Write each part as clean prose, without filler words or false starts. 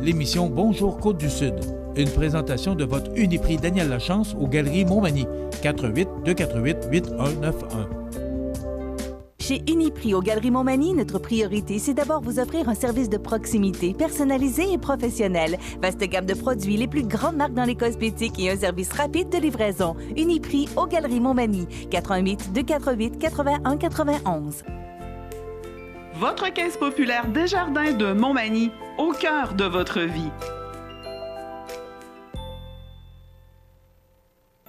l'émission Bonjour Côte-du-Sud. Une présentation de votre Uniprix Daniel Lachance aux Galeries Montmagny, 418-248-8191. Chez Uniprix aux Galeries Montmagny, notre priorité, c'est d'abord vous offrir un service de proximité, personnalisé et professionnel. Vaste gamme de produits, les plus grandes marques dans les cosmétiques et un service rapide de livraison. Uniprix aux Galeries Montmagny, 418-248-8191. Votre caisse populaire Desjardins de Montmagny, au cœur de votre vie.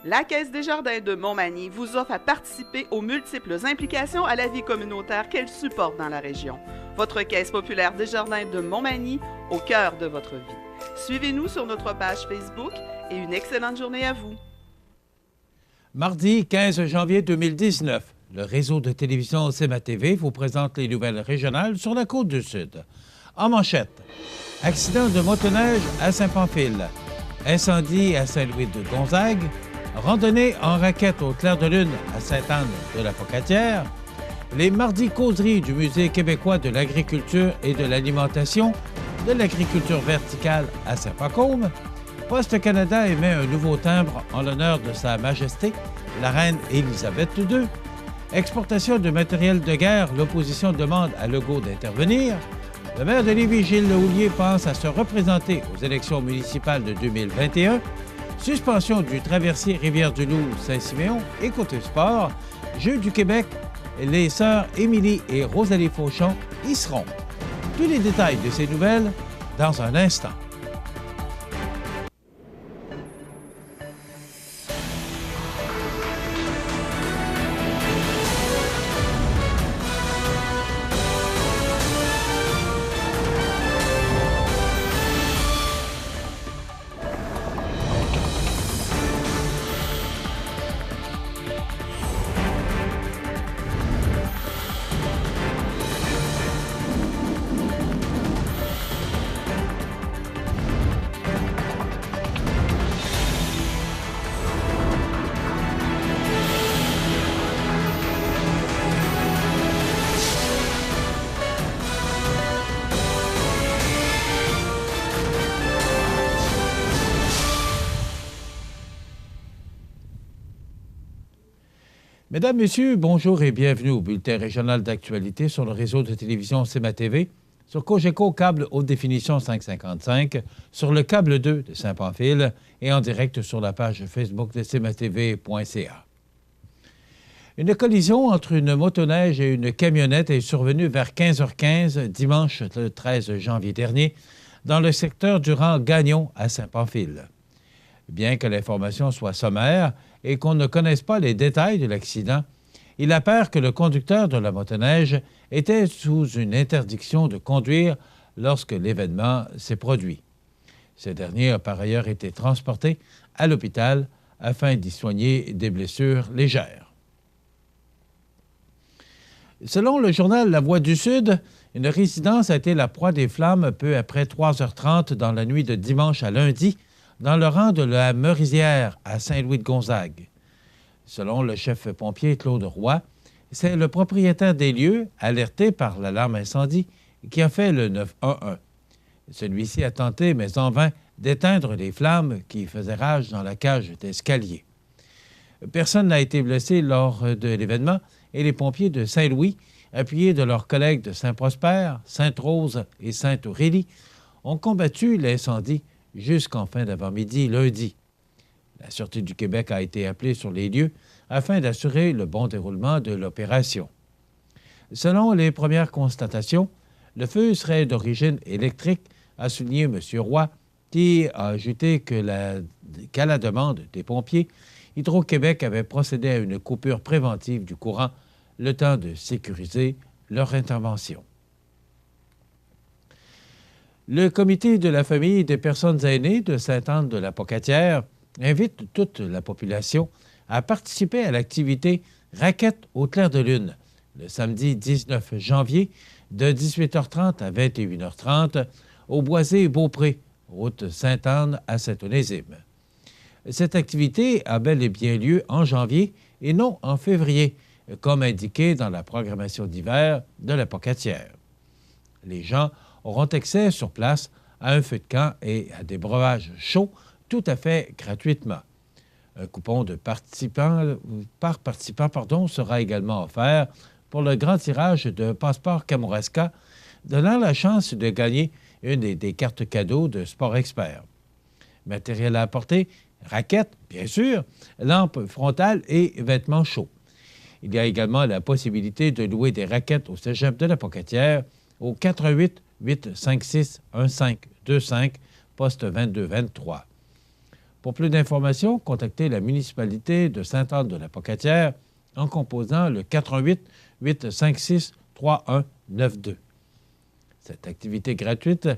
La Caisse Desjardins de Montmagny vous offre à participer aux multiples implications à la vie communautaire qu'elle supporte dans la région. Votre Caisse populaire Desjardins de Montmagny, au cœur de votre vie. Suivez-nous sur notre page Facebook et une excellente journée à vous. Mardi 15 janvier 2019, le réseau de télévision CMA-TV vous présente les nouvelles régionales sur la Côte-du-Sud. En manchette, accident de motoneige à Saint-Pamphile, incendie à Saint-Louis-de-Gonzague, randonnée en raquette au clair de lune à Sainte-Anne-de-la-Pocatière, les mardis causeries du Musée québécois de l'agriculture et de l'alimentation, de l'agriculture verticale à Saint-Pacôme, Poste Canada émet un nouveau timbre en l'honneur de Sa Majesté, la reine Élisabeth II. Exportation de matériel de guerre, l'opposition demande à Legault d'intervenir. Le maire de Lévis, Gilles Lehoulier, pense à se représenter aux élections municipales de 2021. Suspension du traversier Rivière-du-Loup-Saint-Siméon et côté sport, Jeux du Québec, les sœurs Émilie et Rosalie Fauchon y seront. Tous les détails de ces nouvelles dans un instant. Mesdames, Messieurs, bonjour et bienvenue au bulletin régional d'actualité sur le réseau de télévision CMA-TV, sur Cogeco câble haute définition 555, sur le câble 2 de Saint-Pamphile et en direct sur la page Facebook de cmatv.ca. Une collision entre une motoneige et une camionnette est survenue vers 15h15 dimanche le 13 janvier dernier dans le secteur du rang Gagnon à Saint-Pamphile. Bien que l'information soit sommaire et qu'on ne connaisse pas les détails de l'accident, il apparaît que le conducteur de la motoneige était sous une interdiction de conduire lorsque l'événement s'est produit. Ce dernier a par ailleurs été transporté à l'hôpital afin d'y soigner des blessures légères. Selon le journal La Voix du Sud, une résidence a été la proie des flammes peu après 3h30 dans la nuit de dimanche à lundi, dans le rang de la Merisière à Saint-Louis-de-Gonzague. Selon le chef pompier Claude Roy, c'est le propriétaire des lieux, alerté par l'alarme incendie, qui a fait le 911. Celui-ci a tenté, mais en vain, d'éteindre les flammes qui faisaient rage dans la cage d'escalier. Personne n'a été blessé lors de l'événement et les pompiers de Saint-Louis, appuyés de leurs collègues de Saint-Prosper, Sainte-Rose et Sainte-Aurélie, ont combattu l'incendie jusqu'en fin d'avant-midi lundi. La Sûreté du Québec a été appelée sur les lieux afin d'assurer le bon déroulement de l'opération. Selon les premières constatations, le feu serait d'origine électrique, a souligné M. Roy, qui a ajouté qu'à la demande des pompiers, Hydro-Québec avait procédé à une coupure préventive du courant, le temps de sécuriser leur intervention. Le comité de la famille des personnes aînées de Sainte-Anne-de-la-Pocatière invite toute la population à participer à l'activité Raquette au clair de lune le samedi 19 janvier de 18h30 à 21h30 au Boisé-Beaupré, route Sainte-Anne à Saint-Onésime. Cette activité a bel et bien lieu en janvier et non en février, comme indiqué dans la programmation d'hiver de la Pocatière. Les gens auront accès sur place à un feu de camp et à des breuvages chauds tout à fait gratuitement. Un coupon de par participant sera également offert pour le grand tirage de Passeport Kamouraska, donnant la chance de gagner une des cartes cadeaux de Sport Expert. Matériel à apporter, raquettes, bien sûr, lampes frontales et vêtements chauds. Il y a également la possibilité de louer des raquettes au cégep de la Pocatière au 88 856 1525, poste 2223. Pour plus d'informations, contactez la municipalité de Sainte-Anne-de-la-Pocatière en composant le 88 856 3192. Cette activité gratuite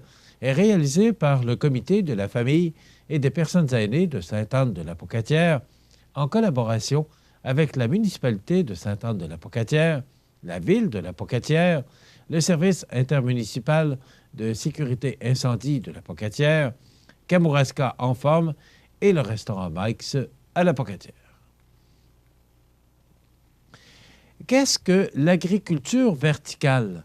est réalisée par le Comité de la famille et des personnes aînées de Sainte-Anne-de-la-Pocatière en collaboration avec la municipalité de Sainte-Anne-de-la-Pocatière, la ville de la Pocatière, le service intermunicipal de sécurité incendie de la Pocatière, Kamouraska en forme et le restaurant Mike's à la Pocatière. Qu'est-ce que l'agriculture verticale?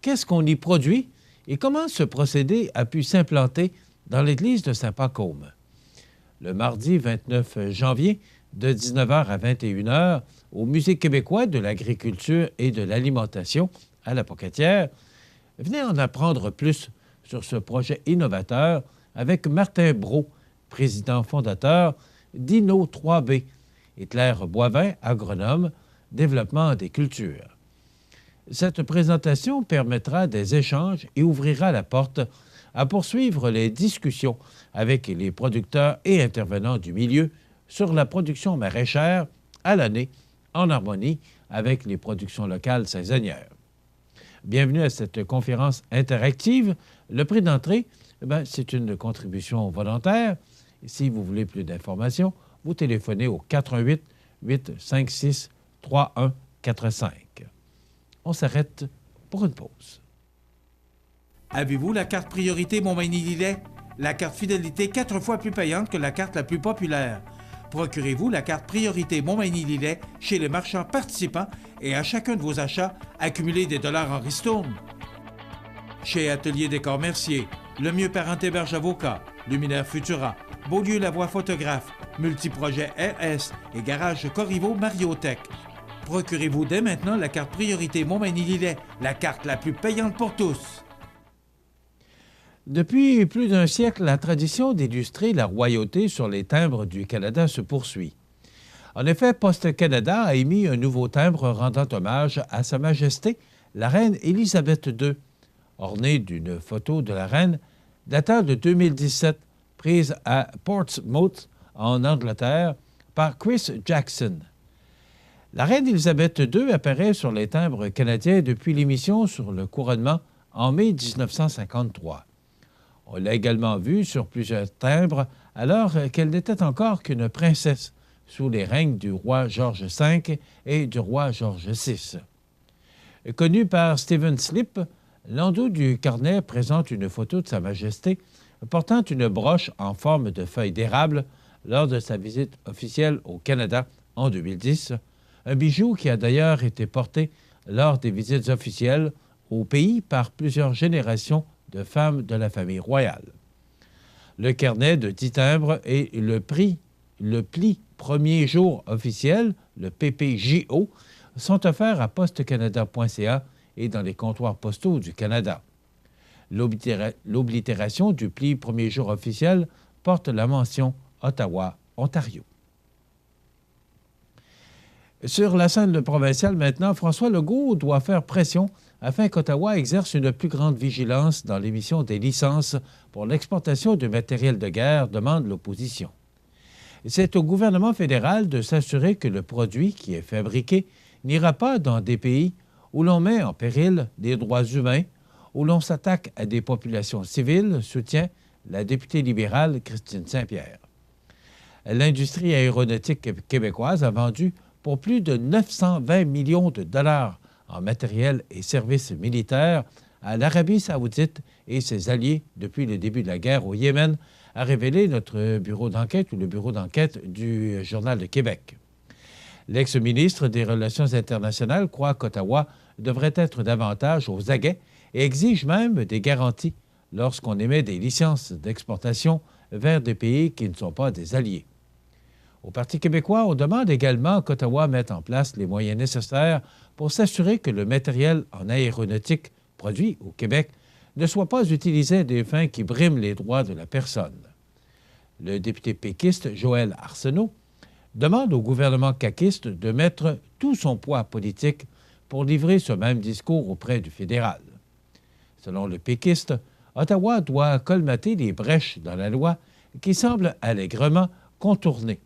Qu'est-ce qu'on y produit et comment ce procédé a pu s'implanter dans l'église de Saint-Pacôme? Le mardi 29 janvier, de 19h à 21h, au Musée québécois de l'agriculture et de l'alimentation à la Pocatière, venez en apprendre plus sur ce projet innovateur avec Martin Brault, président fondateur d'Inno 3B, et Claire Boivin, agronome, développement des cultures. Cette présentation permettra des échanges et ouvrira la porte à poursuivre les discussions avec les producteurs et intervenants du milieu sur la production maraîchère à l'année, en harmonie avec les productions locales saisonnières. Bienvenue à cette conférence interactive. Le prix d'entrée, c'est une contribution volontaire. Si vous voulez plus d'informations, vous téléphonez au 88 856 3145. On s'arrête pour une pause. Avez-vous la carte priorité Montmagny-Lillet? La carte fidélité 4 fois plus payante que la carte la plus populaire. Procurez-vous la carte priorité Montmagny-Lillet chez les marchands participants et à chacun de vos achats, accumulez des dollars en ristourne. Chez Atelier Décor Mercier, Le Mieux Parent Héberge Avocat, Luminaire Futura, Beaulieu Lavoie Photographe, Multiprojet RS et Garage Corriveau Mariotech. Procurez-vous dès maintenant la carte priorité Montmagny-Lillet, la carte la plus payante pour tous. Depuis plus d'un siècle, la tradition d'illustrer la royauté sur les timbres du Canada se poursuit. En effet, Poste Canada a émis un nouveau timbre rendant hommage à Sa Majesté, la reine Élisabeth II, orné d'une photo de la reine datant de 2017, prise à Portsmouth, en Angleterre, par Chris Jackson. La reine Élisabeth II apparaît sur les timbres canadiens depuis l'émission sur le couronnement en mai 1953. On l'a également vue sur plusieurs timbres alors qu'elle n'était encore qu'une princesse sous les règnes du roi George V et du roi George VI. Connu par Stephen Slip, l'endos du carnet présente une photo de Sa Majesté portant une broche en forme de feuille d'érable lors de sa visite officielle au Canada en 2010, un bijou qui a d'ailleurs été porté lors des visites officielles au pays par plusieurs générations de femmes de la famille royale. Le carnet de 10 timbres et le pli premier jour officiel, le PPJO, sont offerts à postecanada.ca et dans les comptoirs postaux du Canada. L'oblitération du pli premier jour officiel porte la mention Ottawa, Ontario. Sur la scène provinciale maintenant, François Legault doit faire pression afin qu'Ottawa exerce une plus grande vigilance dans l'émission des licences pour l'exportation de matériel de guerre, demande l'opposition. C'est au gouvernement fédéral de s'assurer que le produit qui est fabriqué n'ira pas dans des pays où l'on met en péril des droits humains, où l'on s'attaque à des populations civiles, soutient la députée libérale Christine Saint-Pierre. L'industrie aéronautique québécoise a vendu pour plus de 920 millions de dollars en matériel et services militaires à l'Arabie saoudite et ses alliés depuis le début de la guerre au Yémen, a révélé notre bureau d'enquête ou le bureau d'enquête du Journal de Québec. L'ex-ministre des Relations internationales croit qu'Ottawa devrait être davantage aux aguets et exige même des garanties lorsqu'on émet des licences d'exportation vers des pays qui ne sont pas des alliés. Au Parti québécois, on demande également qu'Ottawa mette en place les moyens nécessaires pour s'assurer que le matériel en aéronautique produit au Québec ne soit pas utilisé à des fins qui briment les droits de la personne. Le député péquiste Joël Arsenault demande au gouvernement caquiste de mettre tout son poids politique pour livrer ce même discours auprès du fédéral. Selon le péquiste, Ottawa doit colmater les brèches dans la loi qui semblent allègrement contournées.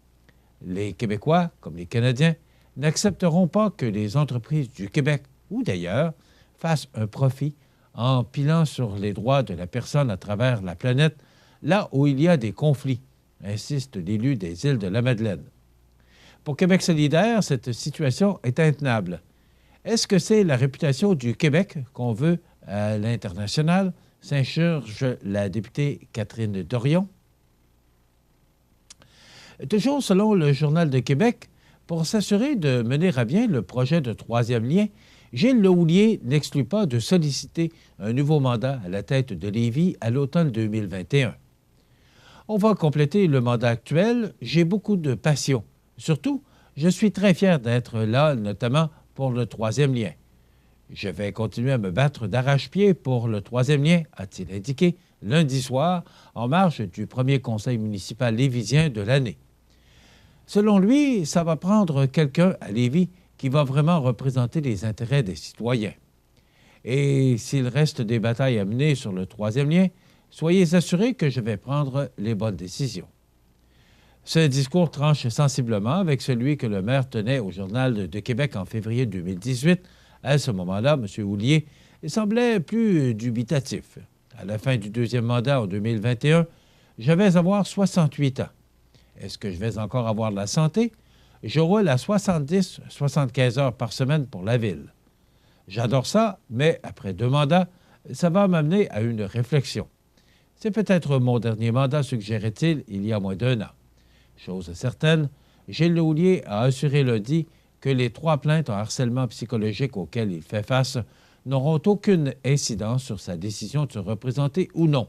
Les Québécois, comme les Canadiens, n'accepteront pas que les entreprises du Québec ou d'ailleurs fassent un profit en pilant sur les droits de la personne à travers la planète, là où il y a des conflits, insiste l'élu des îles de la Madeleine. Pour Québec solidaire, cette situation est intenable. Est-ce que c'est la réputation du Québec qu'on veut à l'international? S'insurge la députée Catherine Dorion. Toujours selon le Journal de Québec, pour s'assurer de mener à bien le projet de troisième lien, Gilles Lehoulier n'exclut pas de solliciter un nouveau mandat à la tête de Lévis à l'automne 2021. On va compléter le mandat actuel. J'ai beaucoup de passion. Surtout, je suis très fier d'être là, notamment pour le troisième lien. Je vais continuer à me battre d'arrache-pied pour le troisième lien, a-t-il indiqué lundi soir, en marge du premier conseil municipal lévisien de l'année. Selon lui, ça va prendre quelqu'un à Lévis qui va vraiment représenter les intérêts des citoyens. Et s'il reste des batailles à mener sur le troisième lien, soyez assurés que je vais prendre les bonnes décisions. Ce discours tranche sensiblement avec celui que le maire tenait au Journal de Québec en février 2018. À ce moment-là, M. Houllier semblait plus dubitatif. À la fin du deuxième mandat en 2021, je vais avoir 68 ans. Est-ce que je vais encore avoir de la santé? Je roule à 70-75 heures par semaine pour la ville. J'adore ça, mais après 2 mandats, ça va m'amener à une réflexion. C'est peut-être mon dernier mandat, suggérait-il il y a moins d'1 an. Chose certaine, Gilles Lehoulier a assuré lundi que les 3 plaintes en harcèlement psychologique auxquelles il fait face n'auront aucune incidence sur sa décision de se représenter ou non.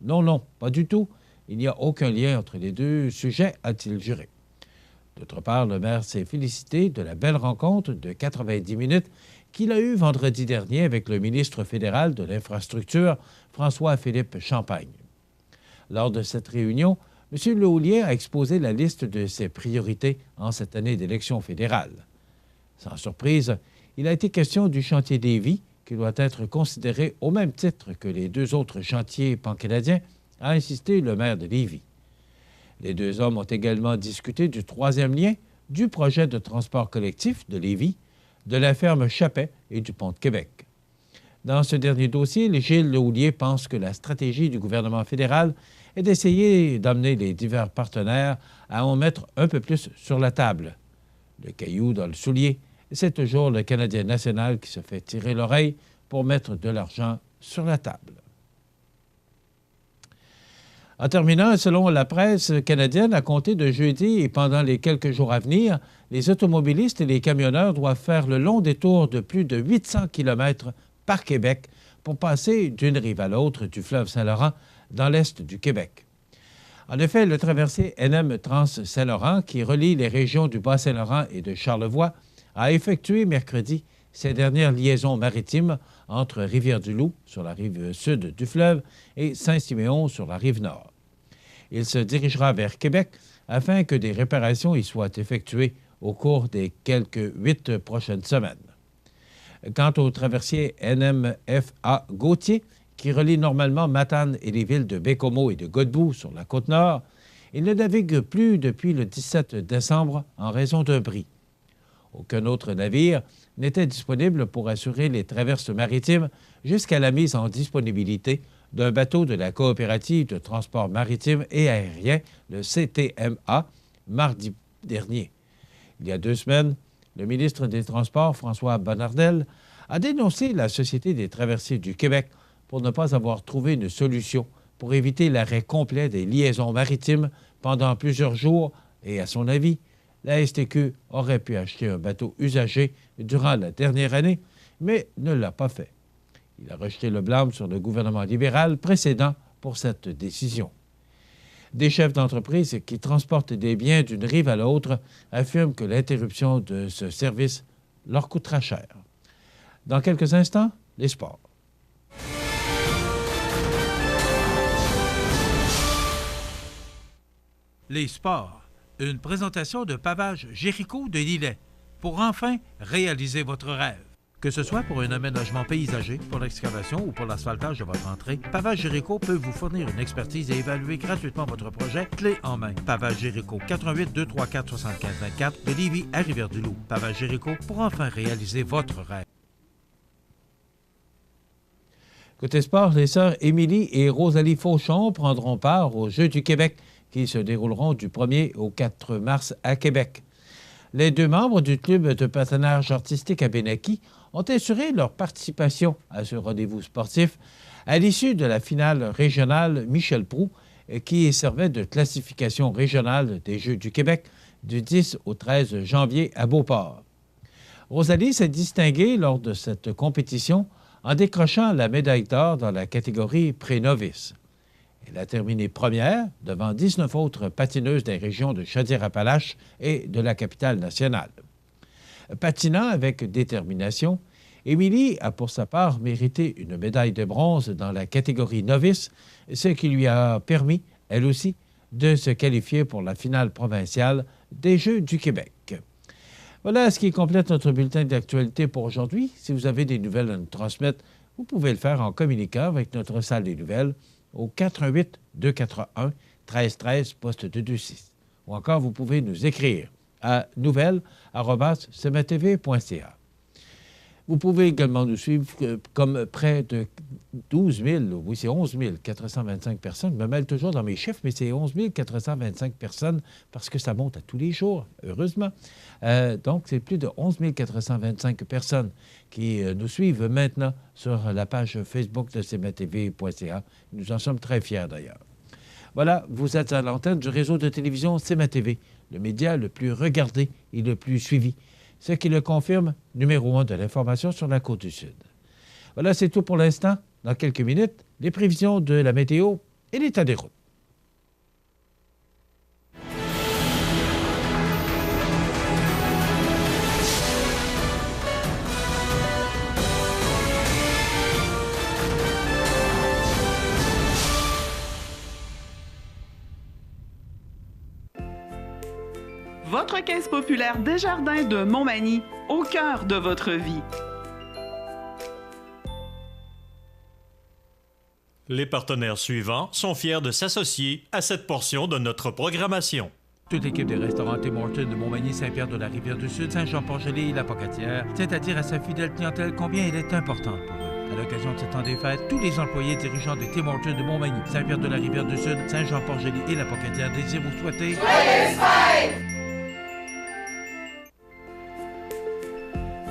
Non, pas du tout. Il n'y a aucun lien entre les deux sujets, a-t-il juré. D'autre part, le maire s'est félicité de la belle rencontre de 90 minutes qu'il a eue vendredi dernier avec le ministre fédéral de l'Infrastructure, François-Philippe Champagne. Lors de cette réunion, M. Lehoulier a exposé la liste de ses priorités en cette année d'élection fédérale. Sans surprise, il a été question du chantier Lévis, qui doit être considéré au même titre que les 2 autres chantiers pan-canadiens, a insisté le maire de Lévis. Les 2 hommes ont également discuté du troisième lien, du projet de transport collectif de Lévis, de la ferme Chapet et du pont de Québec. Dans ce dernier dossier, Gilles Lehoulier pense que la stratégie du gouvernement fédéral est d'essayer d'amener les divers partenaires à en mettre un peu plus sur la table. Le caillou dans le soulier, c'est toujours le Canadien national qui se fait tirer l'oreille pour mettre de l'argent sur la table. En terminant, selon la presse canadienne, à compter de jeudi et pendant les quelques jours à venir, les automobilistes et les camionneurs doivent faire le long détour de plus de 800 km par Québec pour passer d'une rive à l'autre du fleuve Saint-Laurent dans l'est du Québec. En effet, le traversier NM Trans-Saint-Laurent, qui relie les régions du Bas-Saint-Laurent et de Charlevoix, a effectué mercredi ses dernières liaisons maritimes entre Rivière-du-Loup, sur la rive sud du fleuve, et Saint-Siméon, sur la rive nord. Il se dirigera vers Québec afin que des réparations y soient effectuées au cours des quelques 8 prochaines semaines. Quant au traversier NMFA Gauthier, qui relie normalement Matane et les villes de Baie-Comeau et de Godbout sur la Côte-Nord, il ne navigue plus depuis le 17 décembre en raison d'un bris. Aucun autre navire n'était disponible pour assurer les traverses maritimes jusqu'à la mise en disponibilité d'un bateau de la coopérative de transport maritime et aérien, le CTMA, mardi dernier. Il y a 2 semaines, le ministre des Transports, François Bonnardel, a dénoncé la Société des traversiers du Québec pour ne pas avoir trouvé une solution pour éviter l'arrêt complet des liaisons maritimes pendant plusieurs jours et, à son avis, la STQ aurait pu acheter un bateau usagé durant la dernière année, mais ne l'a pas fait. Il a rejeté le blâme sur le gouvernement libéral précédent pour cette décision. Des chefs d'entreprise qui transportent des biens d'une rive à l'autre affirment que l'interruption de ce service leur coûtera cher. Dans quelques instants, les sports. Les sports. Une présentation de Pavage Jéricho de Lillet pour enfin réaliser votre rêve. Que ce soit pour un aménagement paysager, pour l'excavation ou pour l'asphaltage de votre entrée, Pavage Jéricho peut vous fournir une expertise et évaluer gratuitement votre projet clé en main. Pavage Jéricho, 88 234 75 24 de Lévis à Rivière-du-Loup. Pavage Jéricho pour enfin réaliser votre rêve. Côté sport, les sœurs Émilie et Rosalie Fauchon prendront part aux Jeux du Québec qui se dérouleront du 1er au 4 mars à Québec. Les deux membres du club de patinage artistique à Benaki ont assuré leur participation à ce rendez-vous sportif à l'issue de la finale régionale Michel Proulx qui servait de classification régionale des Jeux du Québec du 10 au 13 janvier à Beauport. Rosalie s'est distinguée lors de cette compétition en décrochant la médaille d'or dans la catégorie pré-novice. Elle a terminé première devant 19 autres patineuses des régions de Chaudière-Appalaches et de la capitale nationale. Patinant avec détermination, Émilie a pour sa part mérité une médaille de bronze dans la catégorie novice, ce qui lui a permis, elle aussi, de se qualifier pour la finale provinciale des Jeux du Québec. Voilà ce qui complète notre bulletin d'actualité pour aujourd'hui. Si vous avez des nouvelles à nous transmettre, vous pouvez le faire en communiquant avec notre salle des nouvelles au 418-241-1313, poste 226. Ou encore, vous pouvez nous écrire à nouvelles@cmatv.ca. Vous pouvez également nous suivre comme près de 12 000, oui, c'est 11 425 personnes. Je me mêle toujours dans mes chiffres, mais c'est 11 425 personnes parce que ça monte à tous les jours, heureusement. Donc, c'est plus de 11 425 personnes qui nous suivent maintenant sur la page Facebook de cmatv.ca. Nous en sommes très fiers d'ailleurs. Voilà, vous êtes à l'antenne du réseau de télévision CMA-TV, le média le plus regardé et le plus suivi. Ce qui le confirme, numéro 1 de l'information sur la Côte-du-Sud. Voilà, c'est tout pour l'instant. Dans quelques minutes, les prévisions de la météo et l'état des routes. Votre caisse populaire Desjardins de Montmagny, au cœur de votre vie. Les partenaires suivants sont fiers de s'associer à cette portion de notre programmation. Toute l'équipe des restaurants Tim Hortons de Montmagny, Saint-Pierre-de-la-Rivière-du-Sud, Saint-Jean-Port-Joli et la Pocatière tient à dire à sa fidèle clientèle combien elle est importante pour eux. À l'occasion de ce temps des fêtes, tous les employés dirigeants de Tim Hortons de Montmagny, Saint-Pierre-de-la-Rivière-du-Sud, Saint-Jean-Port-Joli et la Pocatière désirent vous souhaiter joyeuses fêtes!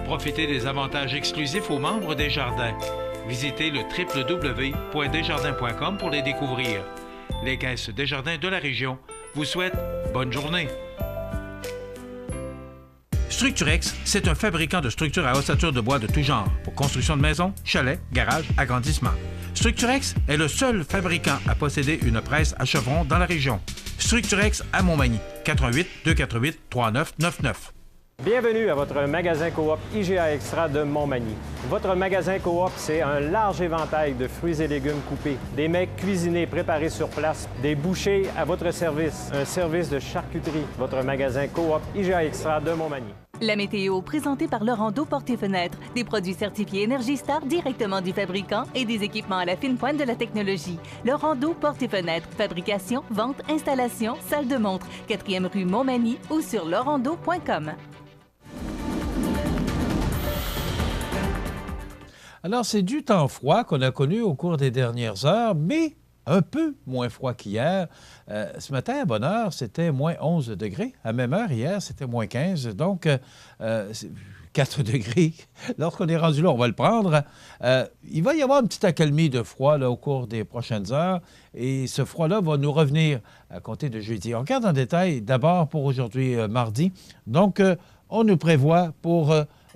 Profitez des avantages exclusifs aux membres des Jardins. Visitez le www.desjardins.com pour les découvrir. Les caisses Desjardins de la région vous souhaitent bonne journée. Structurex, c'est un fabricant de structures à ossature de bois de tout genre pour construction de maisons, chalets, garages, agrandissements. Structurex est le seul fabricant à posséder une presse à chevrons dans la région. Structurex à Montmagny, 88 248 3999. Bienvenue à votre magasin Coop IGA Extra de Montmagny. Votre magasin Coop, c'est un large éventail de fruits et légumes coupés, des mets cuisinés préparés sur place, des bouchées à votre service, un service de charcuterie. Votre magasin Coop IGA Extra de Montmagny. La météo, présentée par Laurando Portes et Fenêtres. Des produits certifiés Énergie Star directement du fabricant et des équipements à la fine pointe de la technologie. Laurando Portes et Fenêtres. Fabrication, vente, installation, salle de montre. 4e rue Montmagny ou sur laurando.com. Alors, c'est du temps froid qu'on a connu au cours des dernières heures, mais un peu moins froid qu'hier. Ce matin, à bonne heure, c'était moins 11 degrés. À même heure, hier, c'était moins 15. Donc, 4 degrés. Lorsqu'on est rendu là, on va le prendre. Il va y avoir une petite accalmie de froid là, au cours des prochaines heures. Et ce froid-là va nous revenir à compter de jeudi. On regarde en détail d'abord pour aujourd'hui, mardi. Donc, on nous prévoit pour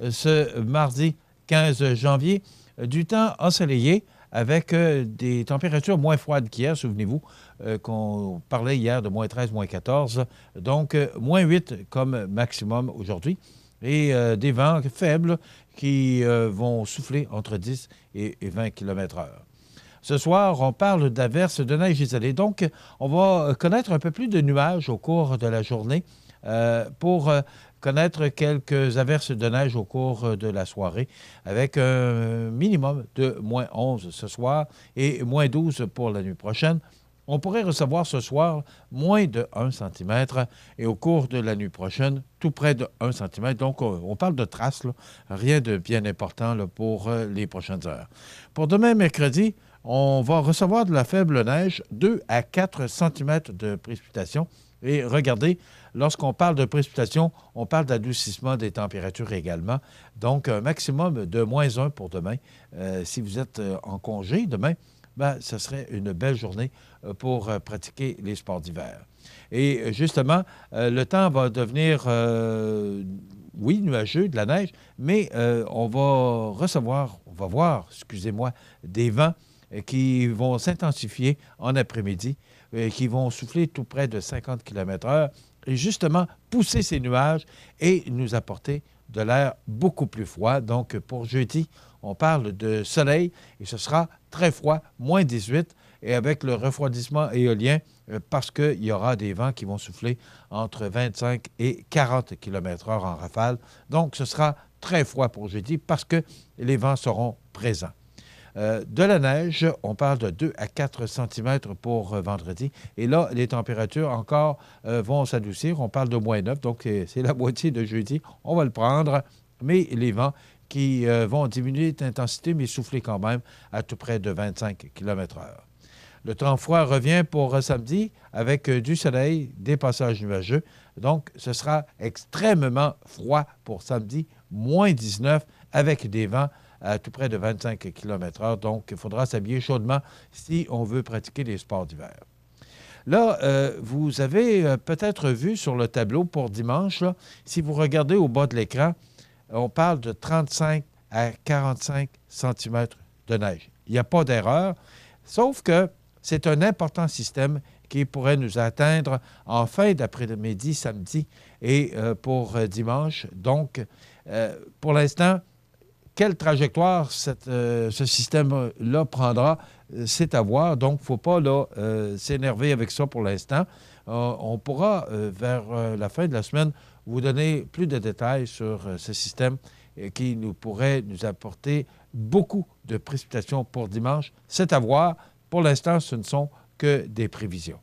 ce mardi 15 janvier du temps ensoleillé avec des températures moins froides qu'hier. Souvenez-vous qu'on parlait hier de moins 13, moins 14. Donc, moins 8 comme maximum aujourd'hui. Et des vents faibles qui vont souffler entre 10 et 20 km/h. Ce soir, on parle d'averses de neige isolées. Donc, on va connaître un peu plus de nuages au cours de la journée pour connaître quelques averses de neige au cours de la soirée, avec un minimum de moins 11 ce soir et moins 12 pour la nuit prochaine. On pourrait recevoir ce soir moins de 1 cm et au cours de la nuit prochaine, tout près de 1 cm. Donc, on parle de traces, là, rien de bien important là, pour les prochaines heures. Pour demain, mercredi, on va recevoir de la faible neige, 2 à 4 cm de précipitations. Et regardez, lorsqu'on parle de précipitations, on parle d'adoucissement des températures également. Donc, un maximum de moins 1 pour demain. Si vous êtes en congé demain, ce serait une belle journée pour pratiquer les sports d'hiver. Et justement, le temps va devenir, oui, nuageux, de la neige, mais on va voir, des vents qui vont s'intensifier en après-midi, qui vont souffler tout près de 50 km/h et justement pousser ces nuages et nous apporter de l'air beaucoup plus froid. Donc, pour jeudi, on parle de soleil et ce sera très froid, moins 18, et avec le refroidissement éolien, parce qu'il y aura des vents qui vont souffler entre 25 et 40 km/h en rafale. Donc, ce sera très froid pour jeudi parce que les vents seront présents. De la neige, on parle de 2 à 4 cm pour vendredi. Et là, les températures encore vont s'adoucir. On parle de moins 9, donc c'est la moitié de jeudi. On va le prendre, mais les vents qui vont diminuer d'intensité, mais souffler quand même à tout près de 25 km/h. Le temps froid revient pour samedi avec du soleil, des passages nuageux. Donc, ce sera extrêmement froid pour samedi, moins 19 avec des vents à tout près de 25 km/h. Donc, il faudra s'habiller chaudement si on veut pratiquer les sports d'hiver. Là, vous avez peut-être vu sur le tableau pour dimanche, là, si vous regardez au bas de l'écran, on parle de 35 à 45 cm de neige. Il n'y a pas d'erreur, sauf que c'est un important système qui pourrait nous atteindre en fin d'après-midi, samedi et pour dimanche. Donc, pour l'instant, quelle trajectoire ce système-là prendra, c'est à voir. Donc, il ne faut pas s'énerver avec ça pour l'instant. On pourra, vers la fin de la semaine, vous donner plus de détails sur ce système qui pourrait nous apporter beaucoup de précipitations pour dimanche. C'est à voir. Pour l'instant, ce ne sont que des prévisions.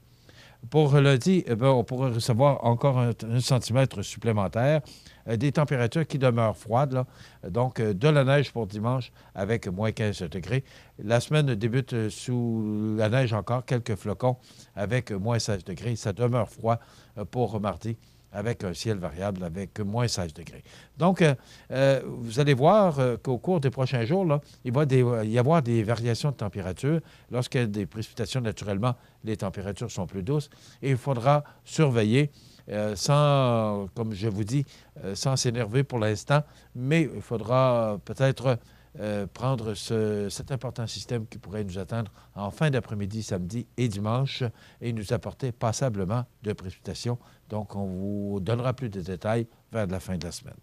Pour lundi, on pourrait recevoir encore 1 centimètre supplémentaire, des températures qui demeurent froides. Là. Donc, de la neige pour dimanche avec moins 15 degrés. La semaine débute sous la neige encore, quelques flocons avec moins 16 degrés. Ça demeure froid pour mardi avec un ciel variable avec moins 16 degrés. Donc, vous allez voir qu'au cours des prochains jours, là, il va y avoir des variations de température. Lorsqu'il y a des précipitations, naturellement, les températures sont plus douces. Et il faudra surveiller sans, comme je vous dis, sans s'énerver pour l'instant, mais il faudra peut-être prendre cet important système qui pourrait nous atteindre en fin d'après-midi, samedi et dimanche, et nous apporter passablement de précipitations. Donc, on vous donnera plus de détails vers la fin de la semaine.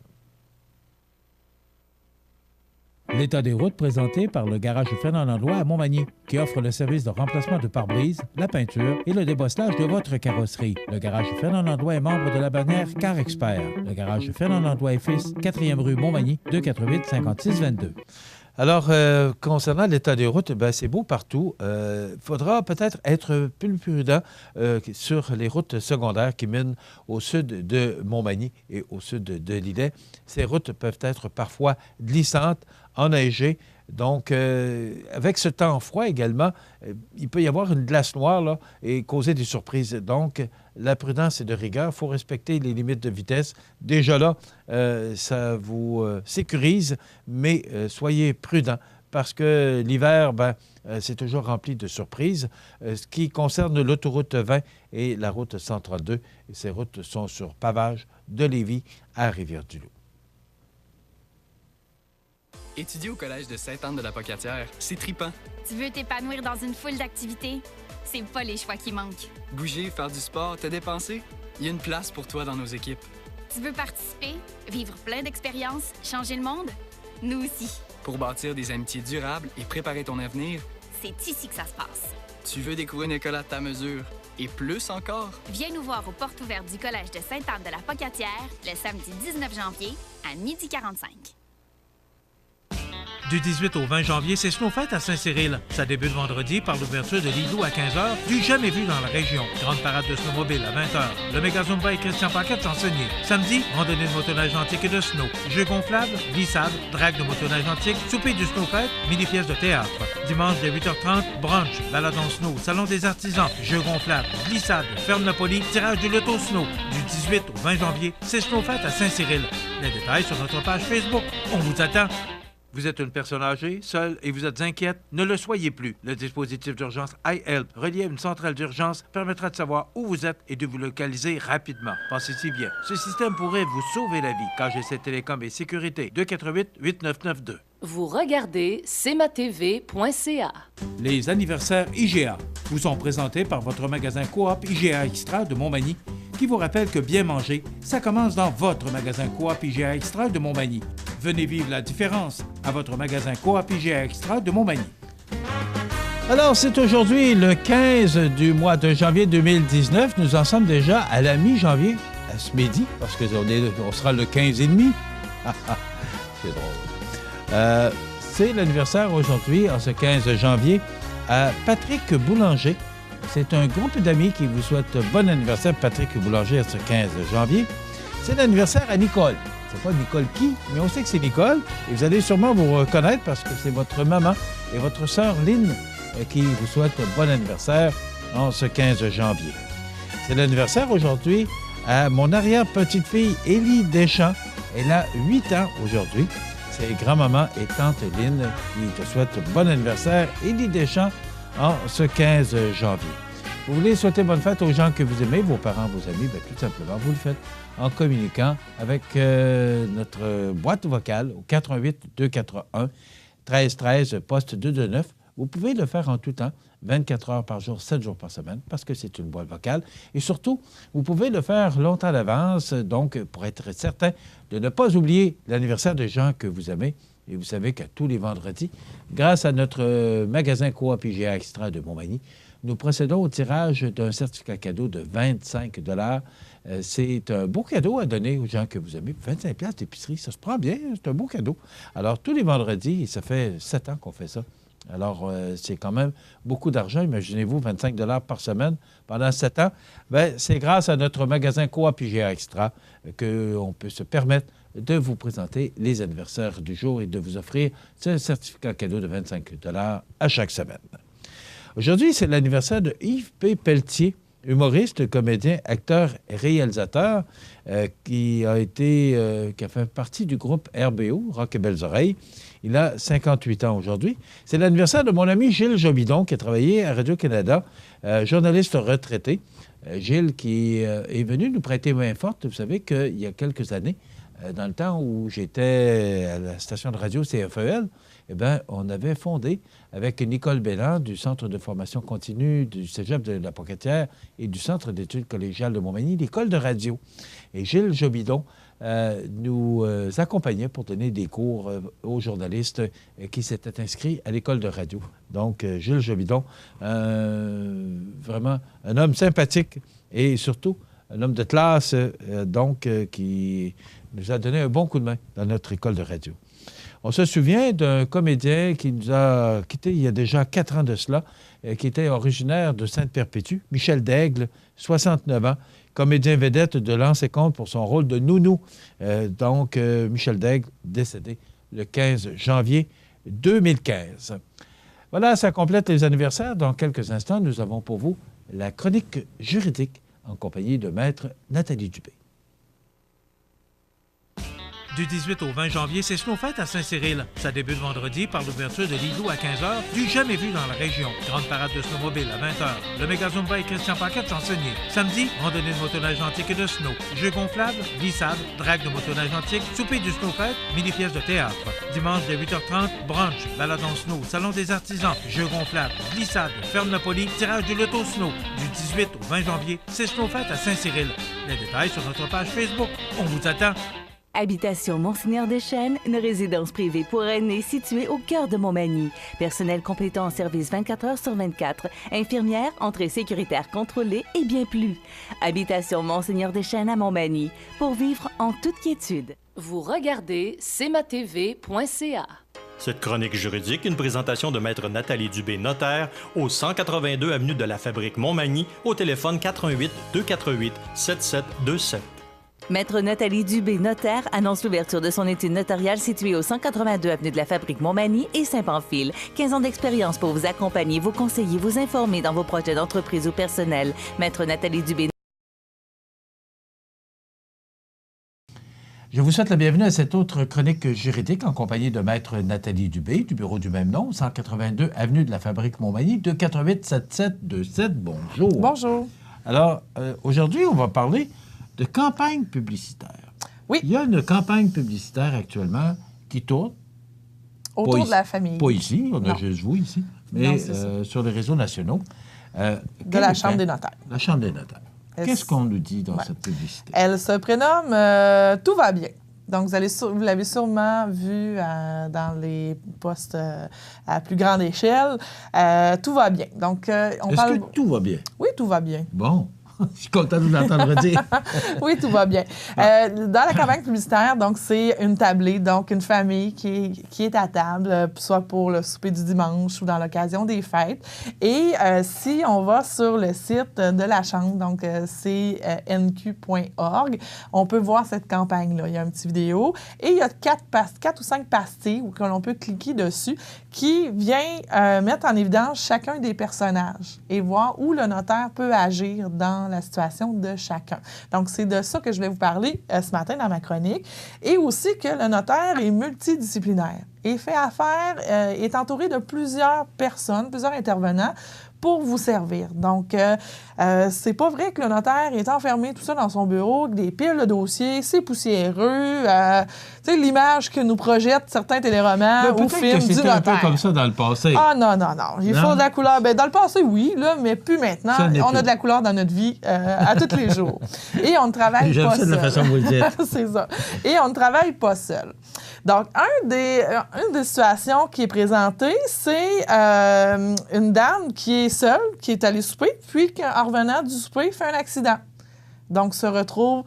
L'état des routes présenté par le garage Fernand Landlois à Montmagny, qui offre le service de remplacement de pare-brise, la peinture et le débosselage de votre carrosserie. Le garage Fernand Landlois est membre de la bannière Car Expert. Le garage Fernand Landlois et Fils, 4e rue Montmagny, 248-5622. Alors, concernant l'état des routes, c'est beau partout. Il faudra peut-être être plus prudent sur les routes secondaires qui mènent au sud de Montmagny et au sud de Lillet. Ces routes peuvent être parfois glissantes, enneigées. Donc, avec ce temps froid également, il peut y avoir une glace noire là, et causer des surprises. Donc, la prudence est de rigueur. Il faut respecter les limites de vitesse. Déjà là, ça vous sécurise, mais soyez prudents parce que l'hiver, c'est toujours rempli de surprises. Ce qui concerne l'autoroute 20 et la route 132, et ces routes sont sur pavage de Lévis à Rivière-du-Loup. Étudier au Collège de Sainte-Anne-de-la-Pocatière, c'est tripant. Tu veux t'épanouir dans une foule d'activités? C'est pas les choix qui manquent. Bouger, faire du sport, te dépenser, il y a une place pour toi dans nos équipes. Tu veux participer, vivre plein d'expériences, changer le monde? Nous aussi. Pour bâtir des amitiés durables et préparer ton avenir, c'est ici que ça se passe. Tu veux découvrir une école à ta mesure et plus encore? Viens nous voir aux portes ouvertes du Collège de Sainte-Anne-de-la-Pocatière le samedi 19 janvier à 12h45. Du 18 au 20 janvier, c'est Snowfête à Saint-Cyril. Ça débute vendredi par l'ouverture de l'igloo à 15h, du jamais vu dans la région. Grande parade de snowmobile à 20h. Le méga Zumba et Christian Paquette enseigné. Samedi, randonnée de motoneige antique et de snow. Jeux gonflables, glissade, drague de motoneige antique, souper du Snowfête, mini-pièce de théâtre. Dimanche dès 8h30, brunch, balade en snow, salon des artisans, jeux gonflables, glissade, ferme Napoli, tirage du loto snow. Du 18 au 20 janvier, c'est Snowfête à Saint-Cyril. Les détails sur notre page Facebook. On vous attend. Vous êtes une personne âgée, seule et vous êtes inquiète? Ne le soyez plus. Le dispositif d'urgence iHelp, relié à une centrale d'urgence, permettra de savoir où vous êtes et de vous localiser rapidement. Pensez-y bien. Ce système pourrait vous sauver la vie. KGC Télécom et Sécurité, 248-8992. Vous regardez cmatv.ca. Les anniversaires IGA vous sont présentés par votre magasin Coop IGA Extra de Montmagny, qui vous rappelle que bien manger, ça commence dans votre magasin Coop IGA Extra de Montmagny. Venez vivre la différence à votre magasin Coop IGA Extra de Montmagny. Alors, c'est aujourd'hui le 15 du mois de janvier 2019. Nous en sommes déjà à la mi-janvier, à ce midi, parce qu'on sera le 15 et demi. C'est drôle. C'est l'anniversaire aujourd'hui, en ce 15 janvier, à Patrick Boulanger. C'est un groupe d'amis qui vous souhaite bon anniversaire, Patrick Boulanger, à ce 15 janvier. C'est l'anniversaire à Nicole. C'est pas Nicole qui, mais on sait que c'est Nicole. Et vous allez sûrement vous reconnaître parce que c'est votre maman et votre sœur Lynn qui vous souhaitent bon anniversaire en ce 15 janvier. C'est l'anniversaire aujourd'hui à mon arrière-petite-fille Élie Deschamps. Elle a 8 ans aujourd'hui. C'est grand-maman et tante Lynn qui te souhaitent bon anniversaire, Élie Deschamps, en ce 15 janvier. Vous voulez souhaiter bonne fête aux gens que vous aimez, vos parents, vos amis, bien, tout simplement, vous le faites en communiquant avec notre boîte vocale au 418-241-1313, poste 229. Vous pouvez le faire en tout temps, 24 heures par jour, 7 jours par semaine, parce que c'est une boîte vocale. Et surtout, vous pouvez le faire longtemps d'avance, donc pour être certain de ne pas oublier l'anniversaire des gens que vous aimez. Et vous savez que tous les vendredis, grâce à notre magasin Coop IGA Extra de Montmagny, nous procédons au tirage d'un certificat cadeau de 25 $. C'est un beau cadeau à donner aux gens que vous aimez. 25 $ d'épicerie, ça se prend bien, c'est un beau cadeau. Alors, tous les vendredis, et ça fait 7 ans qu'on fait ça. Alors, c'est quand même beaucoup d'argent. Imaginez-vous, 25 $ par semaine pendant 7 ans. Bien, c'est grâce à notre magasin Coop IGA Extra qu'on peut se permettre de vous présenter les anniversaires du jour et de vous offrir ce certificat cadeau de 25 $ à chaque semaine. Aujourd'hui, c'est l'anniversaire de Yves P. Pelletier, humoriste, comédien, acteur et réalisateur, qui a fait partie du groupe RBO, Rock et Belles Oreilles. Il a 58 ans aujourd'hui. C'est l'anniversaire de mon ami Gilles Jobidon, qui a travaillé à Radio-Canada, journaliste retraité. Gilles qui est venu nous prêter main forte. Vous savez qu'il y a quelques années, dans le temps où j'étais à la station de radio CFEL, eh bien, on avait fondé avec Nicole Bélan du Centre de formation continue du Cégep de la Pocatière et du Centre d'études collégiales de Montmagny, l'école de radio. Et Gilles Jobidon nous accompagnait pour donner des cours aux journalistes qui s'étaient inscrits à l'école de radio. Donc, Gilles Jobidon, vraiment un homme sympathique et surtout un homme de classe, qui nous a donné un bon coup de main dans notre école de radio. On se souvient d'un comédien qui nous a quittés il y a déjà 4 ans de cela, qui était originaire de Sainte-Perpétue, Michel Daigle, 69 ans, comédien vedette de L'Anse et Compte pour son rôle de Nounou. Michel Daigle, décédé le 15 janvier 2015. Voilà, ça complète les anniversaires. Dans quelques instants, nous avons pour vous la chronique juridique en compagnie de Maître Nathalie Dubé. Du 18 au 20 janvier, c'est Snowfête à Saint-Cyril. Ça débute vendredi par l'ouverture de l'igloo à 15h, du jamais vu dans la région. Grande parade de snowmobile à 20h. Le méga Zumba et Christian Paquette chansonnier. Samedi, randonnée de motoneige antique et de snow. Jeux gonflables, glissades, drague de motoneige antique, souper du Snowfête, mini-pièce de théâtre. Dimanche dès 8h30, brunch, balade en snow, salon des artisans, jeux gonflables, glissades, ferme Napoli, tirage du loto snow. Du 18 au 20 janvier, c'est Snowfête à Saint-Cyril. Les détails sur notre page Facebook. On vous attend. Habitation Monseigneur Deschênes, une résidence privée pour aînés située au cœur de Montmagny. Personnel complétant en service 24 heures sur 24. Infirmière, entrée sécuritaire contrôlée et bien plus. Habitation Monseigneur Deschênes à Montmagny. Pour vivre en toute quiétude. Vous regardez cmatv.ca. Cette chronique juridique, une présentation de Maître Nathalie Dubé, notaire, au 182 avenue de la Fabrique Montmagny, au téléphone 418-248-7727. Maître Nathalie Dubé, notaire, annonce l'ouverture de son étude notariale située au 182 avenue de la Fabrique Montmagny et Saint-Pamphile. 15 ans d'expérience pour vous accompagner, vous conseiller, vous informer dans vos projets d'entreprise ou personnel. Maître Nathalie Dubé. Je vous souhaite la bienvenue à cette autre chronique juridique en compagnie de Maître Nathalie Dubé, du bureau du même nom, 182 avenue de la Fabrique Montmagny, 248-7727. Bonjour. Bonjour. Alors, aujourd'hui, on va parler de campagne publicitaire. Oui. Il y a une campagne publicitaire actuellement qui tourne. Autour de la famille. Pas ici, on a juste vous ici, mais non, sur les réseaux nationaux. De la Chambre des notaires. La Chambre des notaires. Qu'est-ce qu'on nous dit dans cette publicité? Elle se prénomme Tout va bien. Donc, vous l'avez sûrement vu dans les postes à plus grande échelle. Tout va bien. Donc, Est-ce que tout va bien? Oui, tout va bien. Bon. Je suis content de vous l'entendre dire. Oui, tout va bien. Dans la campagne publicitaire, donc, c'est une tablée, donc une famille qui est à table, soit pour le souper du dimanche ou dans l'occasion des fêtes. Et si on va sur le site de la Chambre, donc c'est nq.org, on peut voir cette campagne-là. Il y a une petite vidéo et il y a 4 ou 5 pastilles où l'on peut cliquer dessus qui vient mettre en évidence chacun des personnages et voir où le notaire peut agir dans la situation de chacun. Donc, c'est de ça que je vais vous parler ce matin dans ma chronique. Et aussi que le notaire est multidisciplinaire et fait affaire, est entouré de plusieurs personnes, plusieurs intervenants pour vous servir. Donc, c'est pas vrai que le notaire est enfermé tout ça dans son bureau, avec des piles de dossiers, c'est poussiéreux. Tu sais, l'image que nous projettent certains téléromans ou films du notaire. C'était un peu comme ça dans le passé. Ah non. Il faut de la couleur. Bien, dans le passé, oui, là, mais plus maintenant. On a de la couleur dans notre vie à tous les jours. Et on ne travaille pas seul. J'aime ça de la façon dont vous le dites. C'est ça. Et on ne travaille pas seul. Donc, une des situations qui est présentée, c'est une dame qui est seule, qui est allée souper, puis en revenant du souper, fait un accident. Donc, se retrouve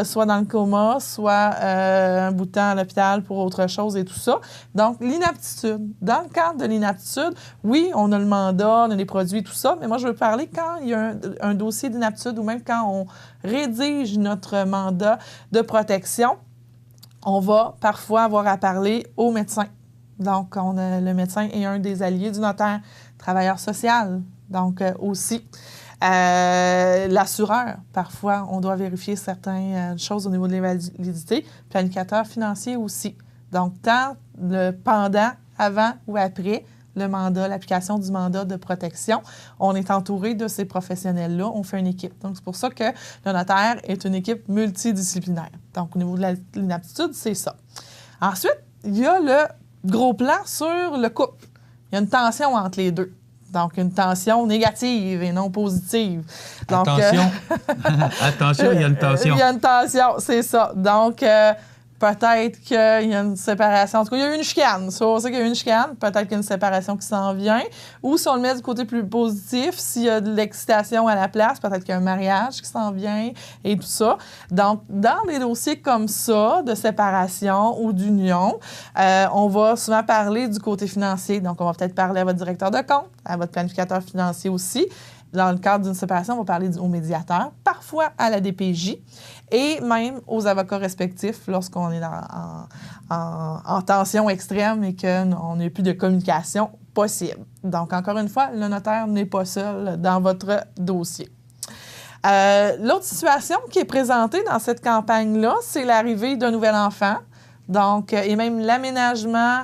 soit dans le coma, soit un bout de temps à l'hôpital pour autre chose et tout ça. Donc, l'inaptitude. Dans le cadre de l'inaptitude, oui, on a le mandat, on a les produits, tout ça, mais moi, je veux parler quand il y a un dossier d'inaptitude ou même quand on rédige notre mandat de protection, on va parfois avoir à parler au médecin. Donc, le médecin est un des alliés du notaire, travailleur social, donc aussi. L'assureur, parfois, on doit vérifier certaines choses au niveau de l'invalidité. Planificateur financier aussi. Donc, tant le pendant, avant ou après le mandat, l'application du mandat de protection, on est entouré de ces professionnels-là, on fait une équipe. Donc, c'est pour ça que le notaire est une équipe multidisciplinaire. Donc, au niveau de l'inaptitude, c'est ça. Ensuite, il y a le gros plan sur le couple. Il y a une tension entre les deux. Donc, une tension négative et non positive. Donc, attention. Attention, il y a une tension. Il y a une tension, c'est ça. Donc, peut-être qu'il y a une séparation. En tout cas, il y a eu une chicane. C'est pour ça qu'il y a eu une chicane. Peut-être qu'il y a une séparation qui s'en vient. Ou si on le met du côté plus positif, s'il y a de l'excitation à la place, peut-être qu'il y a un mariage qui s'en vient et tout ça. Donc, dans des dossiers comme ça, de séparation ou d'union, on va souvent parler du côté financier. Donc, on va peut-être parler à votre directeur de compte, à votre planificateur financier aussi. Dans le cadre d'une séparation, on va parler au médiateur, parfois à la DPJ et même aux avocats respectifs lorsqu'on est en tension extrême et qu'on n'a plus de communication possible. Donc, encore une fois, le notaire n'est pas seul dans votre dossier. L'autre situation qui est présentée dans cette campagne-là, c'est l'arrivée d'un nouvel enfant. Donc, et même l'emménagement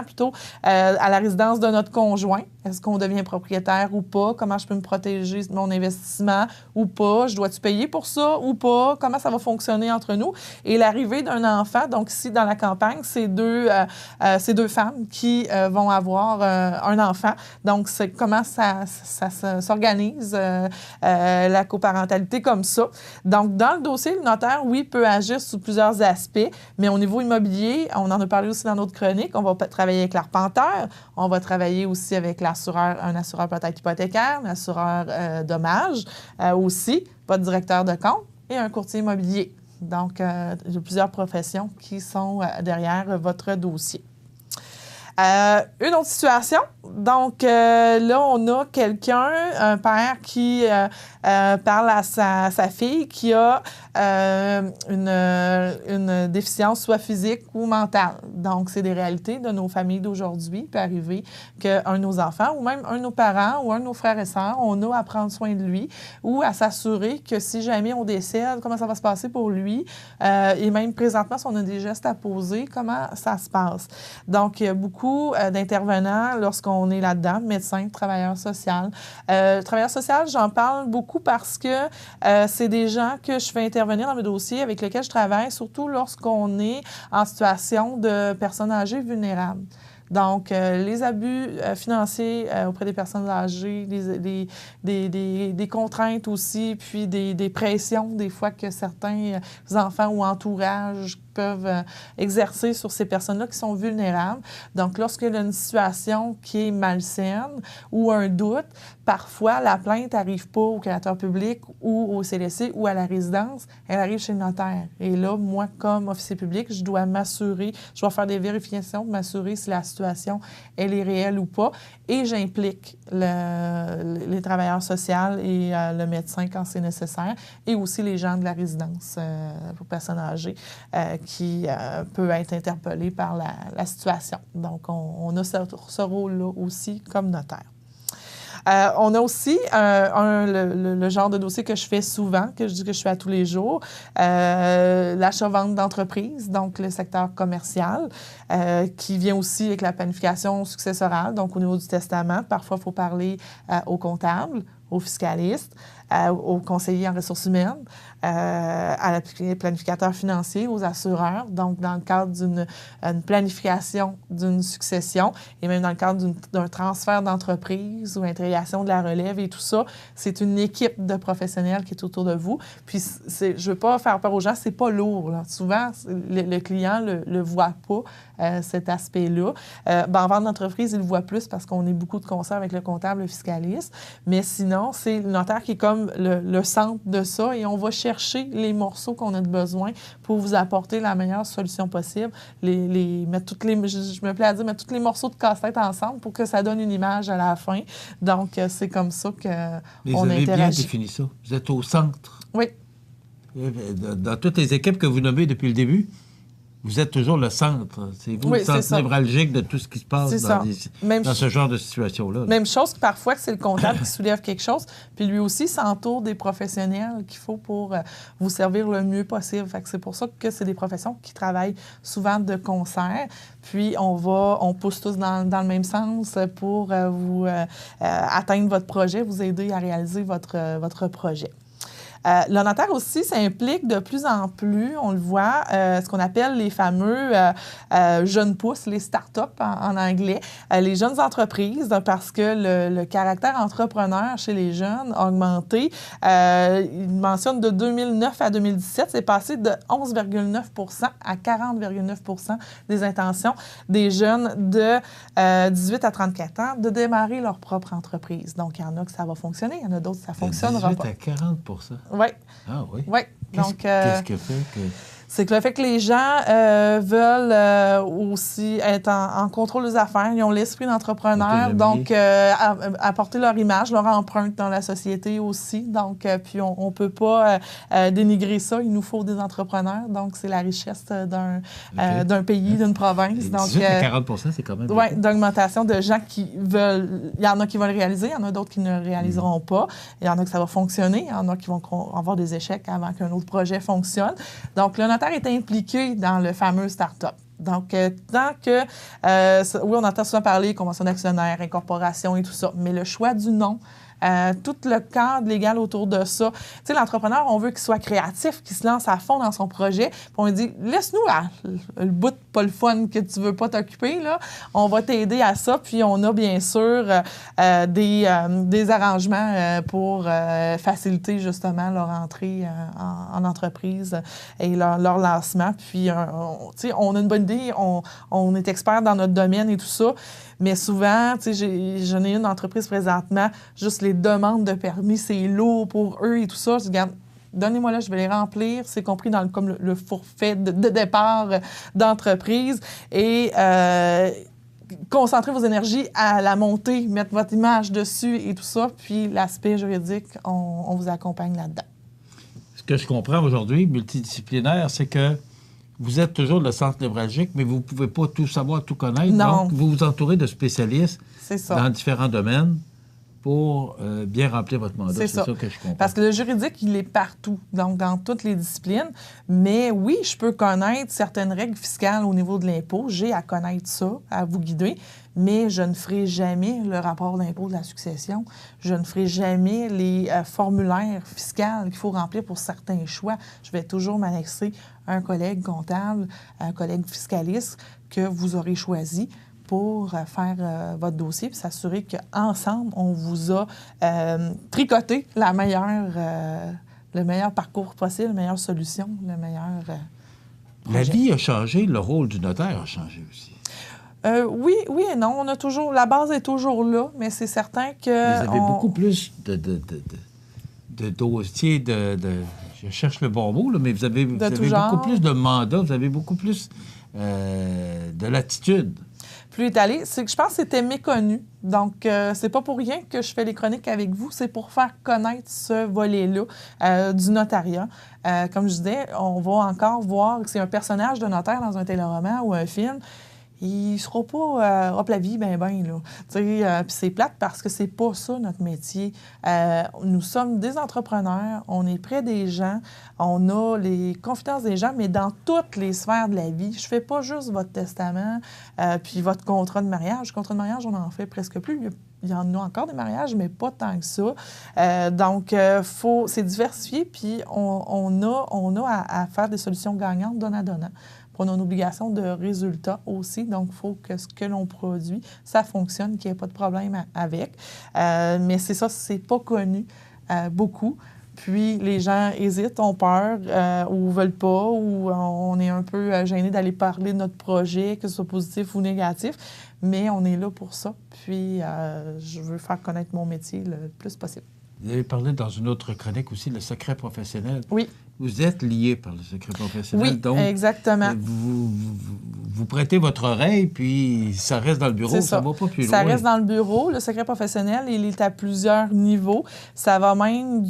plutôt à la résidence de notre conjoint. Est-ce qu'on devient propriétaire ou pas? Comment je peux me protéger de mon investissement ou pas? Je dois-tu payer pour ça ou pas? Comment ça va fonctionner entre nous? Et l'arrivée d'un enfant, donc ici dans la campagne, c'est deux femmes qui vont avoir un enfant. Donc, c'est comment ça s'organise, la coparentalité comme ça. Donc, dans le dossier, le notaire, oui, peut agir sous plusieurs aspects, mais au niveau immobilier, on en a parlé aussi dans notre chronique, on va travailler avec l'arpenteur, on va travailler aussi avec un assureur peut-être hypothécaire, un assureur dommages aussi, votre directeur de compte et un courtier immobilier. Donc, il y a plusieurs professions qui sont derrière votre dossier. Une autre situation, donc là, on a quelqu'un, un père qui parle à sa fille qui a une déficience soit physique ou mentale. Donc, c'est des réalités de nos familles d'aujourd'hui. Il peut arriver qu'un de nos enfants ou même un de nos parents ou un de nos frères et sœurs, on a à prendre soin de lui ou à s'assurer que si jamais on décède, comment ça va se passer pour lui et même présentement, si on a des gestes à poser, comment ça se passe. Donc, il y a beaucoup d'intervenants lorsqu'on est là-dedans, médecins, travailleurs sociaux. Travailleurs sociaux, j'en parle beaucoup parce que c'est des gens que je fais intervenir dans mes dossiers avec lesquels je travaille, surtout lorsqu'on est en situation de personnes âgées vulnérables. Donc, les abus financiers auprès des personnes âgées, des contraintes aussi, puis des pressions, des fois, que certains enfants ou entourages peuvent exercer sur ces personnes-là qui sont vulnérables. Donc, lorsqu'il y a une situation qui est malsaine ou un doute, parfois, la plainte n'arrive pas au créateur public ou au CLSC ou à la résidence, elle arrive chez le notaire. Et là, moi, comme officier public, je dois m'assurer, je dois faire des vérifications, m'assurer si la situation, elle est réelle ou pas. Et j'implique les travailleurs sociaux et le médecin quand c'est nécessaire, et aussi les gens de la résidence pour personnes âgées qui peut être interpellé par la situation. Donc, on a ce rôle-là aussi comme notaire. On a aussi le genre de dossier que je fais souvent, que je dis que je fais à tous les jours, l'achat-vente d'entreprise, donc le secteur commercial, qui vient aussi avec la planification successorale, donc au niveau du testament. Parfois, il faut parler au comptable, au fiscaliste, aux conseillers en ressources humaines, à la planificateur financier, aux assureurs, donc dans le cadre d'une planification d'une succession et même dans le cadre d'un transfert d'entreprise ou intrégation de la relève et tout ça, c'est une équipe de professionnels qui est autour de vous. Puis, je ne veux pas faire peur aux gens, c'est pas lourd, là. Souvent, le client le voit pas, cet aspect-là. En vente d'entreprise, il le voit plus parce qu'on est beaucoup de concerts avec le comptable, le fiscaliste, mais sinon, c'est le notaire qui est comme le centre de ça et on va chercher les morceaux qu'on a de besoin pour vous apporter la meilleure solution possible. Je me plais à dire, mettre tous les morceaux de casse-tête ensemble pour que ça donne une image à la fin. Donc, c'est comme ça qu'on interagit. Vous avez bien défini ça. Vous êtes au centre. Oui. Dans toutes les équipes que vous nommez depuis le début, vous êtes toujours le centre. C'est vous le centre névralgique de tout ce qui se passe dans ce genre de situation-là. Même chose que parfois, c'est le comptable qui soulève quelque chose, puis lui aussi s'entoure des professionnels qu'il faut pour vous servir le mieux possible. Fait que c'est pour ça que c'est des professions qui travaillent souvent de concert. Puis, on pousse tous dans le même sens pour vous atteindre votre projet, vous aider à réaliser votre projet. Le notaire aussi s'implique de plus en plus, on le voit, ce qu'on appelle les fameux jeunes pousses, les start-up en anglais, les jeunes entreprises, parce que le caractère entrepreneur chez les jeunes a augmenté. Il mentionne de 2009 à 2017, c'est passé de 11,9 à 40,9 des intentions des jeunes de 18 à 34 ans de démarrer leur propre entreprise. Donc, il y en a que ça va fonctionner, il y en a d'autres que ça ne fonctionnera pas. 18 à 40 Oui. Ah oui? Oui. Qu'est-ce que fait que... C'est que le fait que les gens veulent aussi être en contrôle des affaires, ils ont l'esprit d'entrepreneur, donc apporter leur image, leur empreinte dans la société aussi. Donc, puis on ne peut pas dénigrer ça. Il nous faut des entrepreneurs. Donc, c'est la richesse d'un pays, d'une province. Donc, 18 à 40 c'est quand même... Oui, d'augmentation de gens qui veulent... Il y en a qui vont le réaliser, il y en a d'autres qui ne le réaliseront pas. Il y en a que ça va fonctionner, il y en a qui vont avoir des échecs avant qu'un autre projet fonctionne. Donc, le notaire notaire est impliqué dans le fameux start-up. Donc, tant que, oui, on entend souvent parler convention d'actionnaire, incorporation et tout ça, mais le choix du nom, tout le cadre légal autour de ça. Tu sais, l'entrepreneur, on veut qu'il soit créatif, qu'il se lance à fond dans son projet. Puis on lui dit, laisse-nous le bout pas le fun que tu veux pas t'occuper, là. On va t'aider à ça. Puis on a bien sûr des arrangements pour faciliter justement leur entrée en entreprise et leur lancement. Puis, tu sais, on a une bonne idée, on est expert dans notre domaine et tout ça. Mais souvent, tu sais, j'en ai une entreprise présentement, juste les demandes de permis, c'est lourd pour eux et tout ça. Je dis, regarde, donnez-moi là, je vais les remplir. C'est compris dans comme le forfait de départ d'entreprise. Et concentrez vos énergies à la montée, mettre votre image dessus et tout ça. Puis l'aspect juridique, on vous accompagne là-dedans. Ce que je comprends aujourd'hui, multidisciplinaire, c'est que vous êtes toujours le centre névralgique, mais vous ne pouvez pas tout savoir, tout connaître. Non. Donc, vous vous entourez de spécialistes dans différents domaines pour bien remplir votre mandat. C'est ça que je comprends. Parce que le juridique, il est partout, donc dans toutes les disciplines. Mais oui, je peux connaître certaines règles fiscales au niveau de l'impôt. J'ai à connaître ça, à vous guider. Mais je ne ferai jamais le rapport d'impôt de la succession. Je ne ferai jamais les formulaires fiscaux qu'il faut remplir pour certains choix. Je vais toujours m'annexer un collègue comptable, un collègue fiscaliste que vous aurez choisi pour faire votre dossier et s'assurer qu'ensemble, on vous a tricoté le meilleur parcours possible, la meilleure solution, le meilleur projet. La vie a changé, le rôle du notaire a changé aussi. Oui et non. On a toujours, la base est toujours là, mais c'est certain que... Vous avez beaucoup plus de dossiers, je cherche le bon mot, là, mais vous avez beaucoup plus de mandats, vous avez beaucoup plus de latitude. Plus étalé. C'est que je pense que c'était méconnu. Donc, c'est pas pour rien que je fais les chroniques avec vous. C'est pour faire connaître ce volet-là du notariat. Comme je disais, on va encore voir que c'est un personnage de notaire dans un téléroman ou un film. Il ne sera pas hop la vie, ben, là. Puis c'est plate parce que c'est pas ça notre métier. Nous sommes des entrepreneurs, on est près des gens, on a les confidences des gens, mais dans toutes les sphères de la vie. Je fais pas juste votre testament puis votre contrat de mariage. Le contrat de mariage, on en fait presque plus. Il y en a encore des mariages, mais pas tant que ça. Donc, c'est diversifié, puis on a à faire des solutions gagnantes donnant-donnant. On a une obligation de résultat aussi, donc il faut que ce que l'on produit, ça fonctionne, qu'il n'y ait pas de problème avec. Mais c'est ça, c'est pas connu beaucoup. Puis les gens hésitent, ont peur ou veulent pas, ou on est un peu gêné d'aller parler de notre projet, que ce soit positif ou négatif. Mais on est là pour ça. Puis je veux faire connaître mon métier le plus possible. Vous avez parlé dans une autre chronique aussi, le secret professionnel. Oui. Vous êtes lié par le secret professionnel. Oui, donc, exactement. Vous prêtez votre oreille, puis ça reste dans le bureau, ça ne va pas plus loin. Ça reste dans le bureau. Le secret professionnel, il est à plusieurs niveaux. Ça va même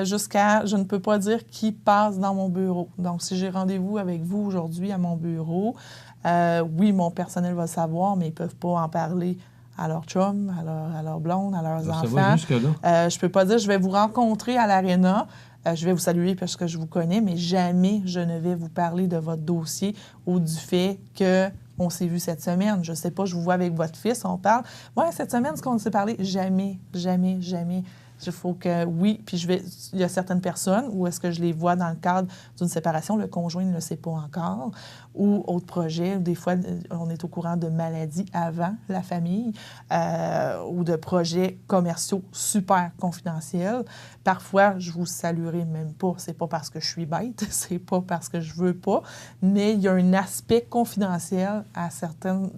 jusqu'à, je ne peux pas dire qui passe dans mon bureau. Donc, si j'ai rendez-vous avec vous aujourd'hui à mon bureau, oui, mon personnel va le savoir, mais ils ne peuvent pas en parler à leur chum, à leur blonde, à leurs enfants. Ça va jusque-là. Je ne peux pas dire, je vais vous rencontrer à l'aréna, je vais vous saluer parce que je vous connais, mais jamais je ne vais vous parler de votre dossier ou du fait qu'on s'est vu cette semaine. Je ne sais pas, je vous vois avec votre fils, on parle. Ouais, cette semaine, ce qu'on s'est parlé, jamais, jamais, jamais. Il faut que, oui, puis il y a certaines personnes où est-ce que je les vois dans le cadre d'une séparation, le conjoint ne le sait pas encore, ou autre projet, des fois, on est au courant de maladies avant la famille, ou de projets commerciaux super confidentiels. Parfois, je vous saluerai même pas. C'est pas parce que je suis bête, c'est pas parce que je veux pas, mais il y a un aspect confidentiel à certaines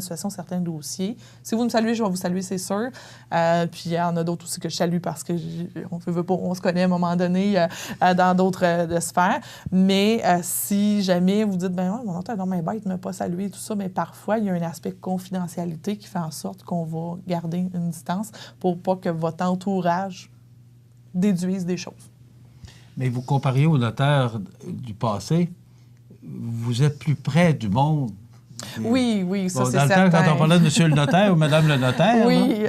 situations, certains dossiers. Si vous me saluez, je vais vous saluer, c'est sûr. Puis il y en a d'autres aussi que je salue parce que on se connaît à un moment donné dans d'autres sphères. Mais si jamais vous dites, ben ouais, mon notaire est donc bête, ne m'a pas salué, tout ça, mais parfois, il y a un aspect de confidentialité qui fait en sorte qu'on va garder une distance pour pas que votre entourage déduise des choses. Mais vous compariez au notaire du passé, vous êtes plus près du monde. Oui, ça, c'est certain. Dans le temps, quand on parlait de monsieur le notaire ou madame le notaire, oui,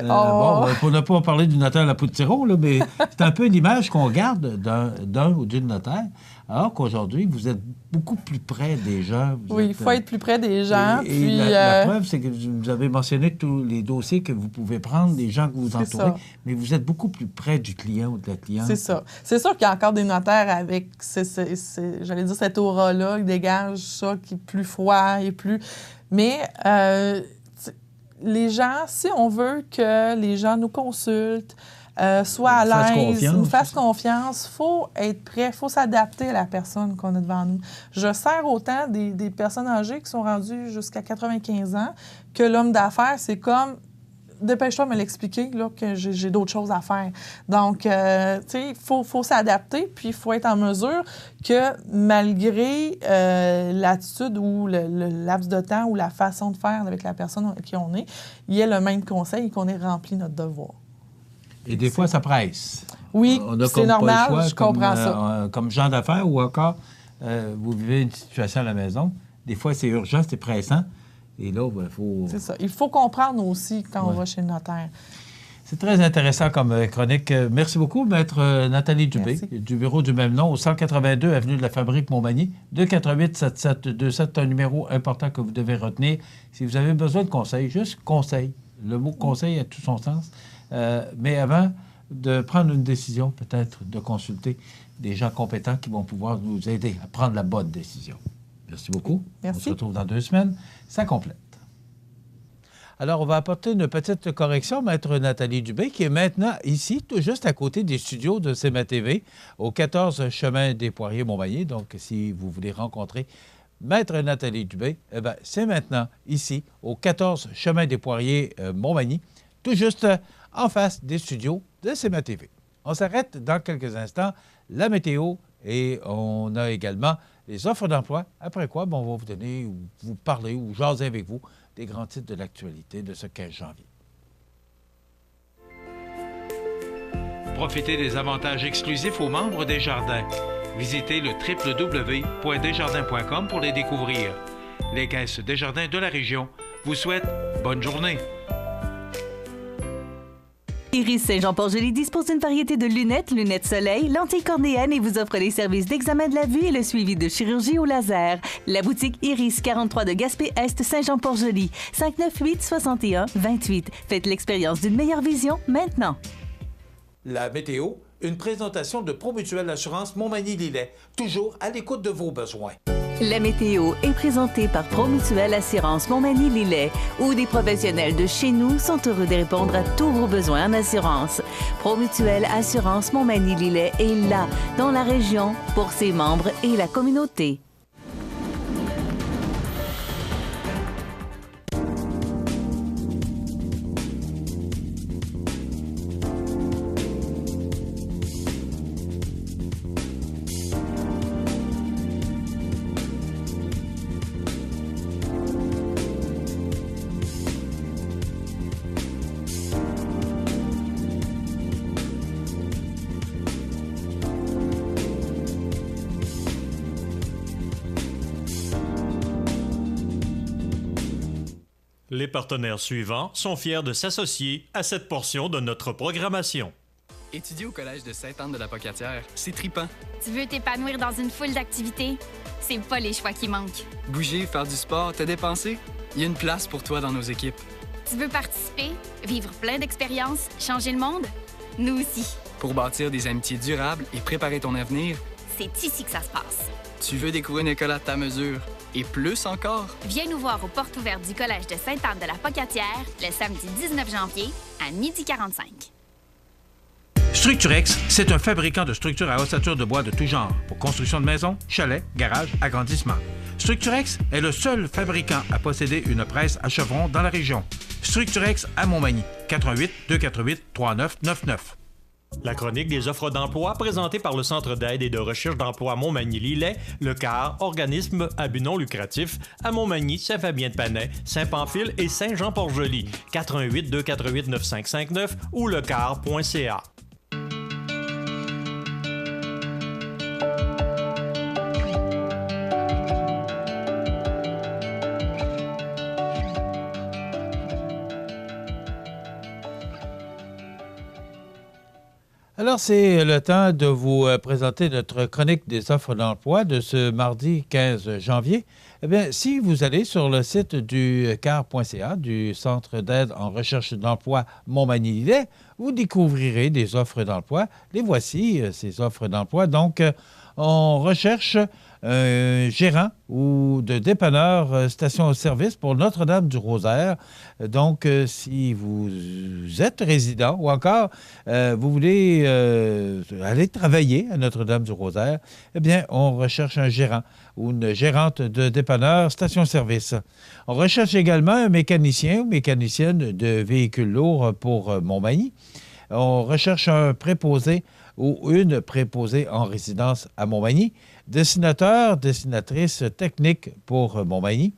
pour ne pas parler du notaire à la Poutiron, là, mais c'est un peu l'image qu'on garde d'un ou d'une notaire. Alors qu'aujourd'hui, vous êtes beaucoup plus près des gens. Oui, il faut être plus près des gens. Et puis, la preuve, c'est que vous avez mentionné tous les dossiers que vous pouvez prendre, les gens que vous entourez, mais vous êtes beaucoup plus près du client ou de la cliente. C'est ça. C'est sûr qu'il y a encore des notaires avec, j'allais dire, cette aura-là, qui dégage ça, qui est plus froid et plus... Mais les gens, si on veut que les gens nous consultent, soient à l'aise, nous fassent confiance, il faut être prêt, il faut s'adapter à la personne qu'on a devant nous. Je sers autant des personnes âgées qui sont rendues jusqu'à 95 ans que l'homme d'affaires, c'est comme dépêche-toi de me l'expliquer, là, que j'ai d'autres choses à faire. Donc, tu sais, il faut s'adapter, puis il faut être en mesure que malgré l'attitude ou le laps de temps ou la façon de faire avec la personne avec qui on est, il y ait le même conseil et qu'on ait rempli notre devoir. Et des fois, ça presse. Oui, c'est normal, je comprends ça. Comme gens d'affaires ou encore, vous vivez une situation à la maison, des fois, c'est urgent, c'est pressant. Et là, il faut... C'est ça. Il faut comprendre aussi quand on va chez le notaire. C'est très intéressant comme chronique. Merci beaucoup, Maître Nathalie Dubé, du bureau du même nom, au 182 Avenue de la Fabrique, Montmagny. 248-7727, c'est un numéro important que vous devez retenir. Si vous avez besoin de conseils, juste conseil. Le mot conseil a tout son sens. Mais avant de prendre une décision, peut-être de consulter des gens compétents qui vont pouvoir nous aider à prendre la bonne décision. Merci beaucoup. Merci. On se retrouve dans 2 semaines. Ça complète. Alors, on va apporter une petite correction, Maître Nathalie Dubé, qui est maintenant ici, tout juste à côté des studios de CMA TV, au 14 chemin des Poiriers, Montmagny. Donc, si vous voulez rencontrer Maître Nathalie Dubé, eh bien, c'est maintenant ici, au 14 chemin des Poiriers, Montmagny, tout juste en face des studios de CMA TV. On s'arrête dans quelques instants. La météo et on a également les offres d'emploi. Après quoi, on va vous donner ou vous parler ou jaser avec vous des grands titres de l'actualité de ce 15 janvier. Profitez des avantages exclusifs aux membres des Jardins. Visitez le www.desjardins.com pour les découvrir. Les caisses Desjardins de la région vous souhaitent bonne journée. Iris Saint-Jean-Port-Joli dispose d'une variété de lunettes soleil, lentilles cornéennes et vous offre les services d'examen de la vue et le suivi de chirurgie au laser. La boutique Iris 43 de Gaspé-Est Saint-Jean-Port-Joli, 598-61-28. Faites l'expérience d'une meilleure vision maintenant. La météo, une présentation de Promutuelle Assurance Montmagny-Lillet, toujours à l'écoute de vos besoins. La météo est présentée par Promutuelle Assurance Montmagny-Lillet, où des professionnels de chez nous sont heureux de répondre à tous vos besoins en assurance. Promutuelle Assurance Montmagny-Lillet est là, dans la région, pour ses membres et la communauté. Les partenaires suivants sont fiers de s'associer à cette portion de notre programmation. Étudier au Collège de Sainte-Anne-de-la-Pocatière, c'est tripant. Tu veux t'épanouir dans une foule d'activités? C'est pas les choix qui manquent. Bouger, faire du sport, te dépenser, il y a une place pour toi dans nos équipes. Tu veux participer, vivre plein d'expériences, changer le monde? Nous aussi. Pour bâtir des amitiés durables et préparer ton avenir, c'est ici que ça se passe. Tu veux découvrir une école à ta mesure et plus encore? Viens nous voir aux portes ouvertes du Collège de Sainte-Anne-de-la-Pocatière le samedi 19 janvier à 12h45. Structurex, c'est un fabricant de structures à ossature de bois de tout genre pour construction de maisons, chalets, garages, agrandissements. Structurex est le seul fabricant à posséder une presse à chevron dans la région. Structurex à Montmagny, 88-248-3999. La chronique des offres d'emploi présentée par le Centre d'aide et de recherche d'emploi Montmagny-Lillet, le CAR, organisme à but non lucratif, à Montmagny, Saint-Fabien-de-Panay, Saint-Pamphile et Saint-Jean-Port-Joli, 88-248-9559 ou lecar.ca. Alors, c'est le temps de vous présenter notre chronique des offres d'emploi de ce mardi 15 janvier. Eh bien, si vous allez sur le site du CAR.ca, du Centre d'aide en recherche d'emploi Montmagny-Lillet, vous découvrirez des offres d'emploi. Les voici, ces offres d'emploi. Donc, on recherche un gérant ou de dépanneur station-service pour Notre-Dame-du-Rosaire. Donc, si vous êtes résident ou encore vous voulez aller travailler à Notre-Dame-du-Rosaire, eh bien, on recherche un gérant ou une gérante de dépanneur station-service. On recherche également un mécanicien ou mécanicienne de véhicules lourds pour Montmagny. On recherche un préposé ou une préposée en résidence à Montmagny, dessinateur, dessinatrice technique pour Montmagny.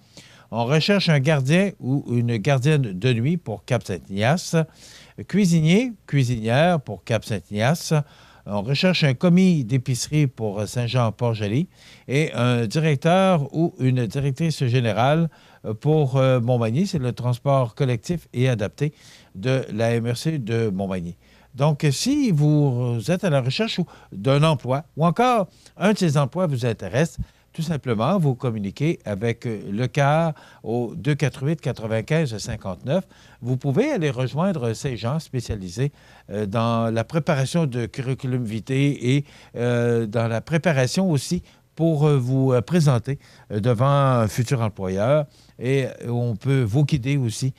On recherche un gardien ou une gardienne de nuit pour Cap-Saint-Ignace, cuisinier, cuisinière pour Cap-Saint-Ignace. On recherche un commis d'épicerie pour Saint-Jean-Port-Joli et un directeur ou une directrice générale pour Montmagny. C'est le transport collectif et adapté de la MRC de Montmagny. Donc, si vous êtes à la recherche d'un emploi ou encore un de ces emplois vous intéresse, tout simplement, vous communiquez avec le CAR au 248-95-59. Vous pouvez aller rejoindre ces gens spécialisés dans la préparation de curriculum vitae et dans la préparation aussi pour vous présenter devant un futur employeur. Et on peut vous guider aussi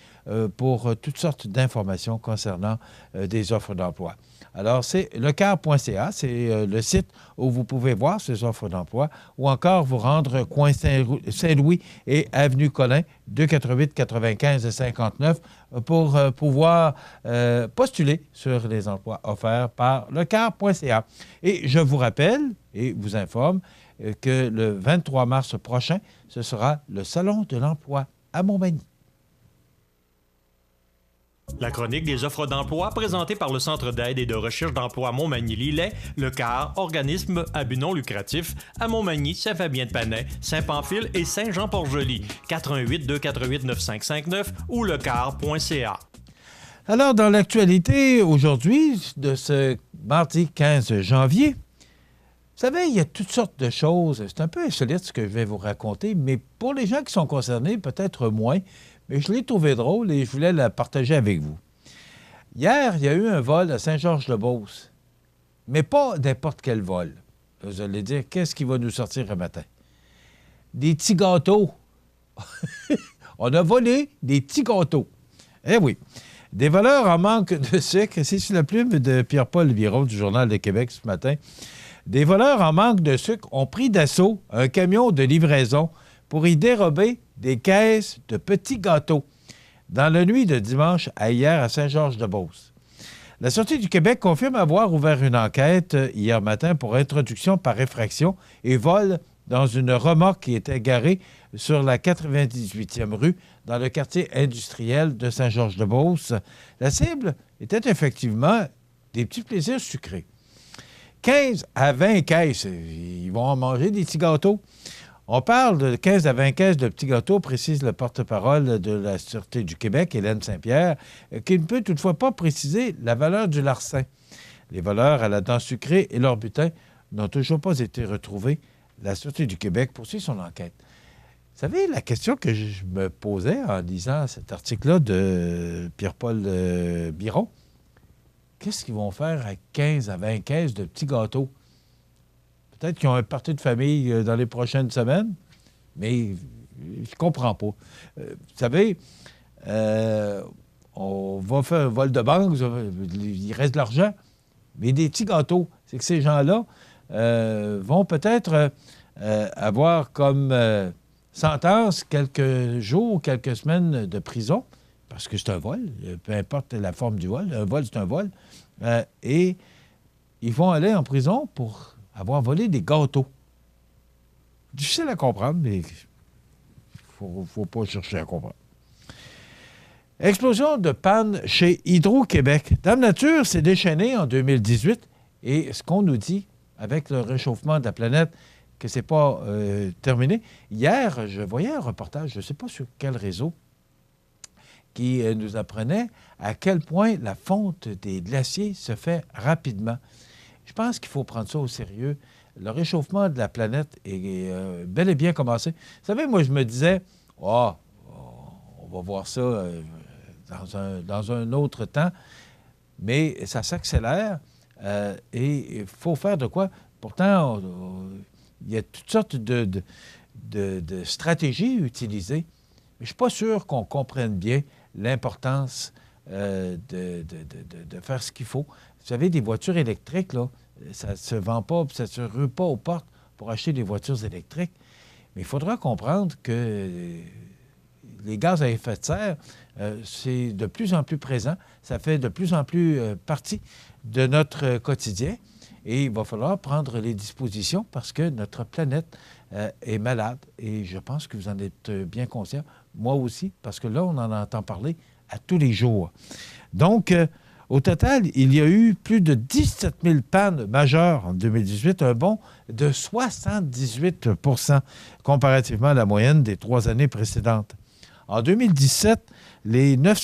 pour toutes sortes d'informations concernant des offres d'emploi. Alors, c'est lecar.ca, c'est le site où vous pouvez voir ces offres d'emploi ou encore vous rendre coin Saint-Louis et avenue Colin, 248-95-59 pour pouvoir postuler sur les emplois offerts par lecar.ca. Et je vous rappelle et vous informe que le 23 mars prochain, ce sera le Salon de l'emploi à Montmagny. La chronique des offres d'emploi présentée par le Centre d'aide et de recherche d'emploi Montmagny-Lillet, le CAR, organisme à but non lucratif, à Montmagny, Saint-Fabien-de-Panay, Saint-Pamphile et Saint-Jean-Port-Joli, 418-248-9559 ou lecar.ca. Alors, dans l'actualité aujourd'hui de ce mardi 15 janvier, vous savez, il y a toutes sortes de choses. C'est un peu insolite ce que je vais vous raconter, mais pour les gens qui sont concernés, peut-être moins, mais je l'ai trouvé drôle et je voulais la partager avec vous. Hier, il y a eu un vol à Saint-Georges-de-Beauce, mais pas n'importe quel vol. Vous allez dire, qu'est-ce qui va nous sortir un matin? Des petits gâteaux. On a volé des petits gâteaux. Eh oui. Des voleurs en manque de sucre. C'est sur la plume de Pierre-Paul Biron du Journal de Québec ce matin. Des voleurs en manque de sucre ont pris d'assaut un camion de livraison pour y dérober des caisses de petits gâteaux dans la nuit de dimanche à hier à Saint-Georges-de-Beauce. La Sûreté du Québec confirme avoir ouvert une enquête hier matin pour introduction par effraction et vol dans une remorque qui était garée sur la 98e rue dans le quartier industriel de Saint-Georges-de-Beauce. La cible était effectivement des petits plaisirs sucrés. 15 à 20 caisses. Ils vont en manger des petits gâteaux. On parle de 15 à 20 caisses de petits gâteaux, précise le porte-parole de la Sûreté du Québec, Hélène Saint-Pierre, qui ne peut toutefois pas préciser la valeur du larcin. Les voleurs à la dent sucrée et leur butin n'ont toujours pas été retrouvés. La Sûreté du Québec poursuit son enquête. Vous savez, la question que je me posais en lisant cet article-là de Pierre-Paul Biron, qu'est-ce qu'ils vont faire à 15 à 20 caisses de petits gâteaux? Peut-être qu'ils ont un party de famille dans les prochaines semaines, mais je ne comprends pas. Vous savez, on va faire un vol de banque, il reste de l'argent, mais des petits gâteaux. C'est que ces gens-là vont peut-être avoir comme sentence quelques jours, quelques semaines de prison, parce que c'est un vol, peu importe la forme du vol. Un vol, c'est un vol. Et ils vont aller en prison pour avoir volé des gâteaux. Difficile à comprendre, mais il ne faut pas chercher à comprendre. Explosion de panne chez Hydro-Québec. Dame Nature s'est déchaînée en 2018 et ce qu'on nous dit avec le réchauffement de la planète, que ce n'est pas terminé. Hier, je voyais un reportage, je ne sais pas sur quel réseau, qui nous apprenait à quel point la fonte des glaciers se fait rapidement. Je pense qu'il faut prendre ça au sérieux. Le réchauffement de la planète est bel et bien commencé. Vous savez, moi, je me disais, on va voir ça dans un autre temps, mais ça s'accélère et il faut faire de quoi? Pourtant, il y a toutes sortes de stratégies utilisées, mais je ne suis pas sûr qu'on comprenne bien l'importance de faire ce qu'il faut. Vous savez, des voitures électriques, là, ça ne se vend pas, ça ne se rue pas aux portes pour acheter des voitures électriques. Mais il faudra comprendre que les gaz à effet de serre, c'est de plus en plus présent. Ça fait de plus en plus partie de notre quotidien. Et il va falloir prendre les dispositions parce que notre planète est malade. Et je pense que vous en êtes bien conscient. Moi aussi, parce que là, on en entend parler à tous les jours. Donc, au total, il y a eu plus de 17 000 pannes majeures en 2018, un bond de 78 % comparativement à la moyenne des 3 années précédentes. En 2017, les 9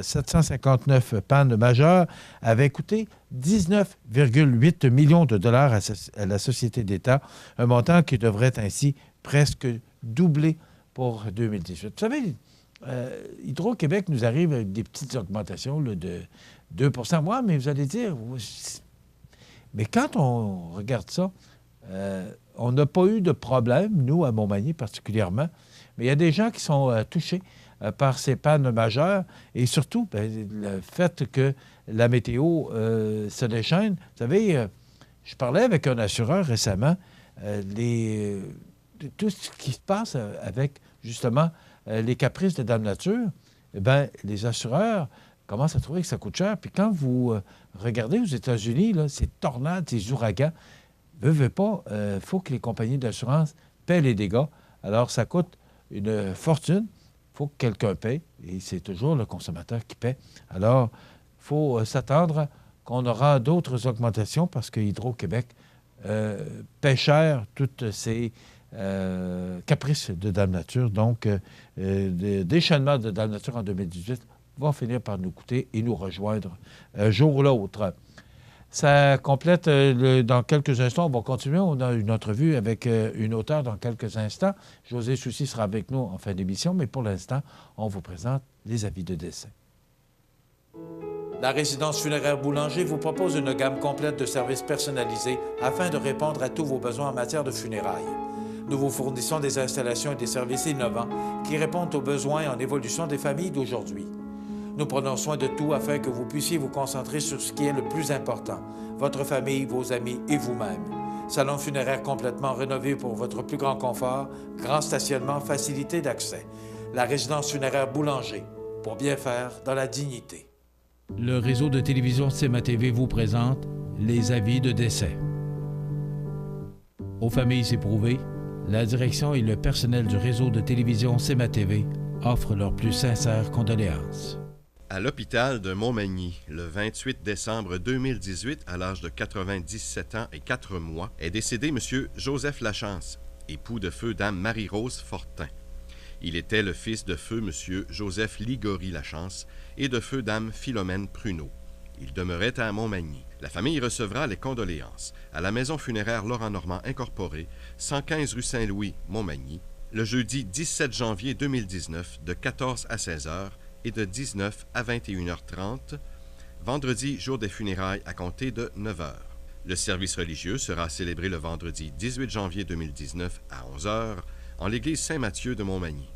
759 pannes majeures avaient coûté 19,8 millions de dollars à la Société d'État, un montant qui devrait ainsi presque doubler pour 2018. Vous savez, Hydro-Québec nous arrive avec des petites augmentations là, de 2 % mois, mais vous allez dire, mais quand on regarde ça, on n'a pas eu de problème, nous, à Montmagny particulièrement, mais il y a des gens qui sont touchés par ces pannes majeures et surtout le fait que la météo se déchaîne. Vous savez, je parlais avec un assureur récemment, tout ce qui se passe avec, justement, les caprices de Dame Nature, eh bien, les assureurs commencent à trouver que ça coûte cher. Puis quand vous regardez aux États-Unis, là, ces tornades, ces ouragans, veut pas, faut que les compagnies d'assurance paient les dégâts. Alors, ça coûte une fortune. Il faut que quelqu'un paie, et c'est toujours le consommateur qui paie. Alors, il faut s'attendre qu'on aura d'autres augmentations parce que Hydro-Québec paie cher toutes ces caprices de Dame Nature. Donc, le déchaînement de Dame Nature en 2018 va finir par nous coûter et nous rejoindre un jour ou l'autre. Ça complète dans quelques instants. On va continuer. On a une entrevue avec une auteure dans quelques instants. José Soucy sera avec nous en fin d'émission, mais pour l'instant, on vous présente les avis de décès. La résidence funéraire Boulanger vous propose une gamme complète de services personnalisés afin de répondre à tous vos besoins en matière de funérailles. Nous vous fournissons des installations et des services innovants qui répondent aux besoins en évolution des familles d'aujourd'hui. Nous prenons soin de tout afin que vous puissiez vous concentrer sur ce qui est le plus important, votre famille, vos amis et vous-même. Salon funéraire complètement rénové pour votre plus grand confort, grand stationnement, facilité d'accès. La résidence funéraire Boulanger, pour bien faire dans la dignité. Le réseau de télévision CMA-TV vous présente les avis de décès. Aux familles éprouvées, la direction et le personnel du réseau de télévision CMA-TV offrent leurs plus sincères condoléances. À l'hôpital de Montmagny, le 28 décembre 2018, à l'âge de 97 ans et 4 mois, est décédé M. Joseph Lachance, époux de feu Dame Marie-Rose Fortin. Il était le fils de feu M. Joseph Ligori Lachance et de feu Dame Philomène Pruneau. Il demeurait à Montmagny. La famille recevra les condoléances à la maison funéraire Laurent Normand Incorporée, 115 rue Saint-Louis, Montmagny, le jeudi 17 janvier 2019, de 14 à 16 h et de 19 à 21h30, vendredi, jour des funérailles, à compter de 9 h. Le service religieux sera célébré le vendredi 18 janvier 2019 à 11 h en l'église Saint-Mathieu de Montmagny.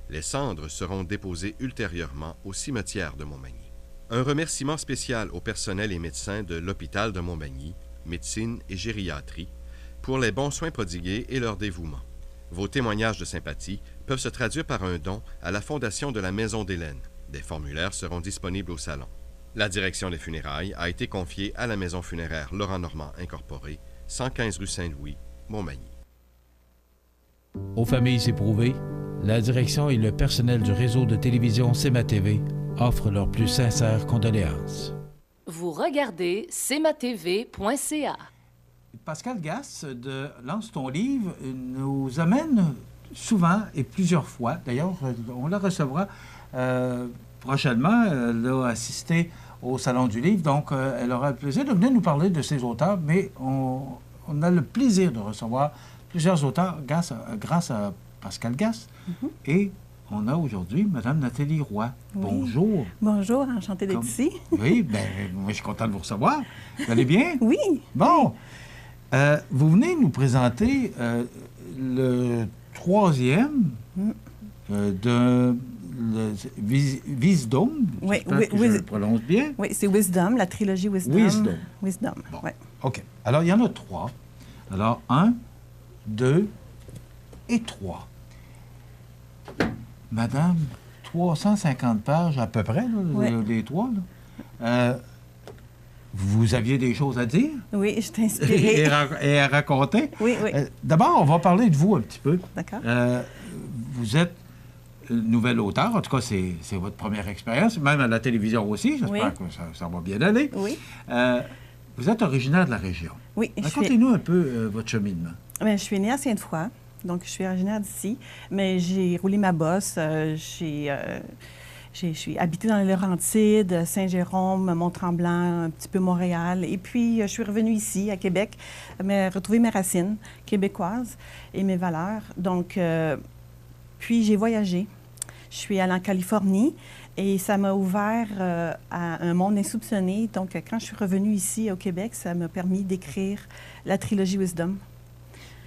Les cendres seront déposées ultérieurement au cimetière de Montmagny. Un remerciement spécial au personnel et médecins de l'hôpital de Montmagny, médecine et gériatrie, pour les bons soins prodigués et leur dévouement. Vos témoignages de sympathie peuvent se traduire par un don à la Fondation de la Maison d'Hélène. Des formulaires seront disponibles au salon. La direction des funérailles a été confiée à la maison funéraire Laurent Normand Incorporée, 115 rue Saint-Louis, Montmagny. Aux familles éprouvées, la direction et le personnel du réseau de télévision CMA-TV offrent leurs plus sincères condoléances. Vous regardez cmatv.ca. Pascal Gasse de Lance ton livre nous amène souvent et plusieurs fois, d'ailleurs on la recevra prochainement, elle a assisté au Salon du Livre, donc elle aura le plaisir de venir nous parler de ses auteurs, mais on a le plaisir de recevoir plusieurs auteurs grâce à Pascal Gasse. Et on a aujourd'hui Mme Nathalie Roy. Oui. Bonjour. Bonjour, enchantée d'être ici. Oui, bien, moi, je suis content de vous recevoir. Vous allez bien? Oui. Bon. Vous venez nous présenter le troisième de Wisdom. Oui, j'espère que je le prononce bien. Oui, c'est Wisdom, la trilogie Wisdom. Wisdom, bon. oui. OK. Alors, il y en a 3. Alors, 1, 2 et 3. Madame, 350 pages à peu près, là, les 3. Là. Vous aviez des choses à dire? Oui, je t'ai inspirée. et à raconter? Oui, oui. D'abord, on va parler de vous un petit peu. D'accord. Vous êtes nouvel auteur, en tout cas, c'est votre première expérience, même à la télévision aussi. J'espère que ça va bien aller. Oui. Vous êtes originaire de la région. Oui. Racontez-nous un peu votre cheminement. Bien, je suis née à Sainte-Foy, donc je suis originaire d'ici, mais j'ai roulé ma bosse. Je suis habitée dans les Laurentides, Saint-Jérôme, Mont-Tremblant, un petit peu Montréal. Et puis, je suis revenue ici, à Québec, retrouver mes racines québécoises et mes valeurs. Donc, puis j'ai voyagé. Je suis allée en Californie et ça m'a ouvert à un monde insoupçonné. Donc, quand je suis revenue ici, au Québec, ça m'a permis d'écrire la trilogie Wisdom.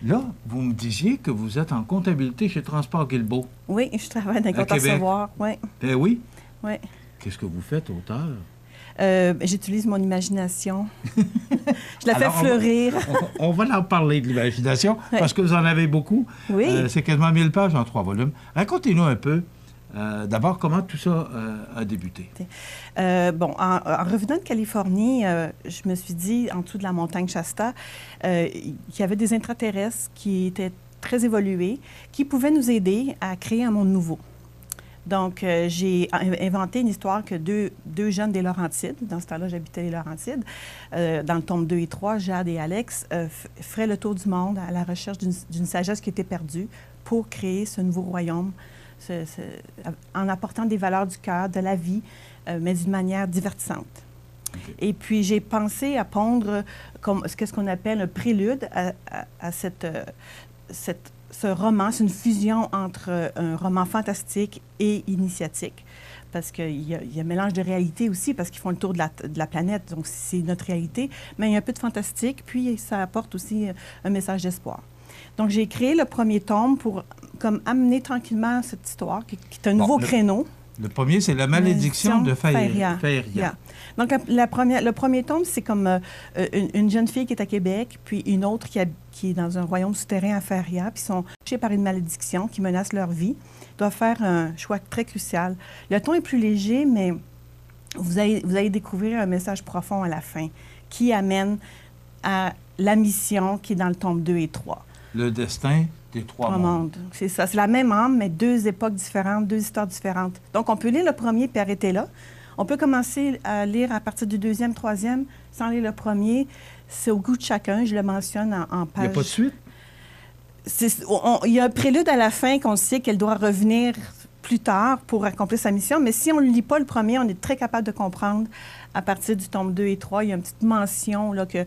Là, vous me disiez que vous êtes en comptabilité chez Transport Guilbeault. Oui, je travaille dans les comptes à recevoir. Oui. Ben oui. Oui. Qu'est-ce que vous faites, auteur? J'utilise mon imagination. Je la fais fleurir. On va en parler de l'imagination, parce que vous en avez beaucoup. Oui. C'est quasiment 1000 pages en 3 volumes. Racontez-nous un peu, d'abord, comment tout ça a débuté. Bon, en revenant de Californie, je me suis dit, en dessous de la montagne Shasta, qu'il y avait des intraterrestres qui étaient très évolués, qui pouvaient nous aider à créer un monde nouveau. Donc, j'ai inventé une histoire que deux jeunes des Laurentides, dans ce temps-là, j'habitais les Laurentides, dans le tome 2 et 3, Jade et Alex, feraient le tour du monde à la recherche d'une sagesse qui était perdue pour créer ce nouveau royaume, en apportant des valeurs du cœur, de la vie, mais d'une manière divertissante. Okay. Et puis, j'ai pensé à pondre ce qu'on appelle un prélude à ce roman. C'est une fusion entre un roman fantastique et initiatique, parce qu'il y a un mélange de réalité aussi, parce qu'ils font le tour de la planète, donc c'est notre réalité, mais il y a un peu de fantastique, puis ça apporte aussi un message d'espoir. Donc, j'ai créé le premier tome pour amener tranquillement cette histoire, qui est un nouveau créneau. Le premier, c'est La malédiction de Faeria. Yeah. Donc, le premier tome, c'est comme une jeune fille qui est à Québec, puis une autre qui est dans un royaume souterrain à Faeria, puis sont touchés par une malédiction qui menace leur vie, doivent faire un choix très crucial. Le ton est plus léger, mais vous allez découvrir un message profond à la fin qui amène à la mission qui est dans le tome 2 et 3. Le destin des trois mondes. C'est ça. C'est la même âme, mais deux époques différentes, deux histoires différentes. Donc, on peut lire le premier puis arrêter là. On peut commencer à lire à partir du deuxième, troisième, sans lire le premier. C'est au goût de chacun. Je le mentionne en page. Il n'y a pas de suite? Il y a un prélude à la fin qu'on sait qu'elle doit revenir plus tard pour accomplir sa mission. Mais si on ne lit pas le premier, on est très capable de comprendre à partir du tome 2 et 3. Il y a une petite mention là, qu'il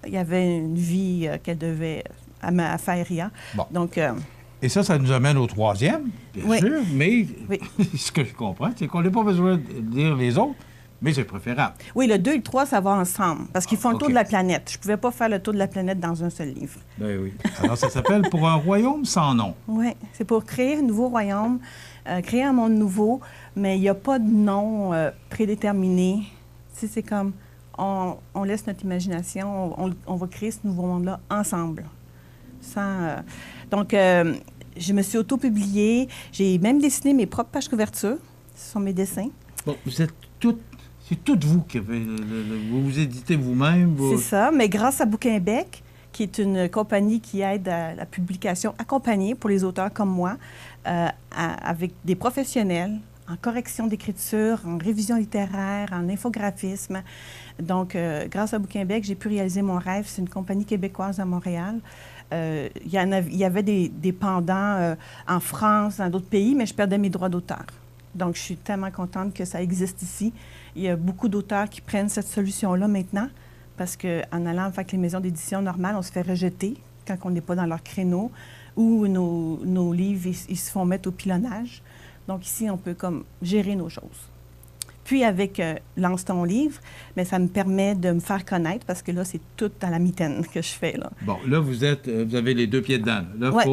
y avait une vie qu'elle devait à Faeria. Bon. Donc, et ça nous amène au troisième, bien sûr, mais ce que je comprends, c'est qu'on n'a pas besoin de lire les autres, mais c'est préférable. Oui, le 2 et le 3, ça va ensemble, parce qu'ils font le tour de la planète. Je ne pouvais pas faire le tour de la planète dans un seul livre. Ben oui. Alors, ça s'appelle « Pour un royaume sans nom ». Oui, c'est pour créer un nouveau royaume, créer un monde nouveau, mais il n'y a pas de nom prédéterminé. Tu sais, c'est comme, on laisse notre imagination, on va créer ce nouveau monde-là ensemble. Donc, je me suis auto-publiée. J'ai même dessiné mes propres pages couvertures. Ce sont mes dessins. Bon, vous êtes toutes... C'est toutes vous qui avez... vous éditez vous-même. C'est ça, mais grâce à Bouquinbec, qui est une compagnie qui aide à la publication accompagnée pour les auteurs comme moi, avec des professionnels en correction d'écriture, en révision littéraire, en infographisme. Donc, grâce à Bouquinbec, j'ai pu réaliser mon rêve. C'est une compagnie québécoise à Montréal. Il y avait des pendants en France, dans d'autres pays, mais je perdais mes droits d'auteur. Donc, je suis tellement contente que ça existe ici. Il y a beaucoup d'auteurs qui prennent cette solution-là maintenant, parce qu'en allant avec les maisons d'édition normales, on se fait rejeter quand on n'est pas dans leur créneau, ou nos livres, ils se font mettre au pilonnage. Donc, ici, on peut comme gérer nos choses. Puis, avec Lance ton livre, bien, ça me permet de me faire connaître, parce que là, c'est tout à la mitaine que je fais, là. Bon, là, vous avez les deux pieds dedans. Là, Ouais.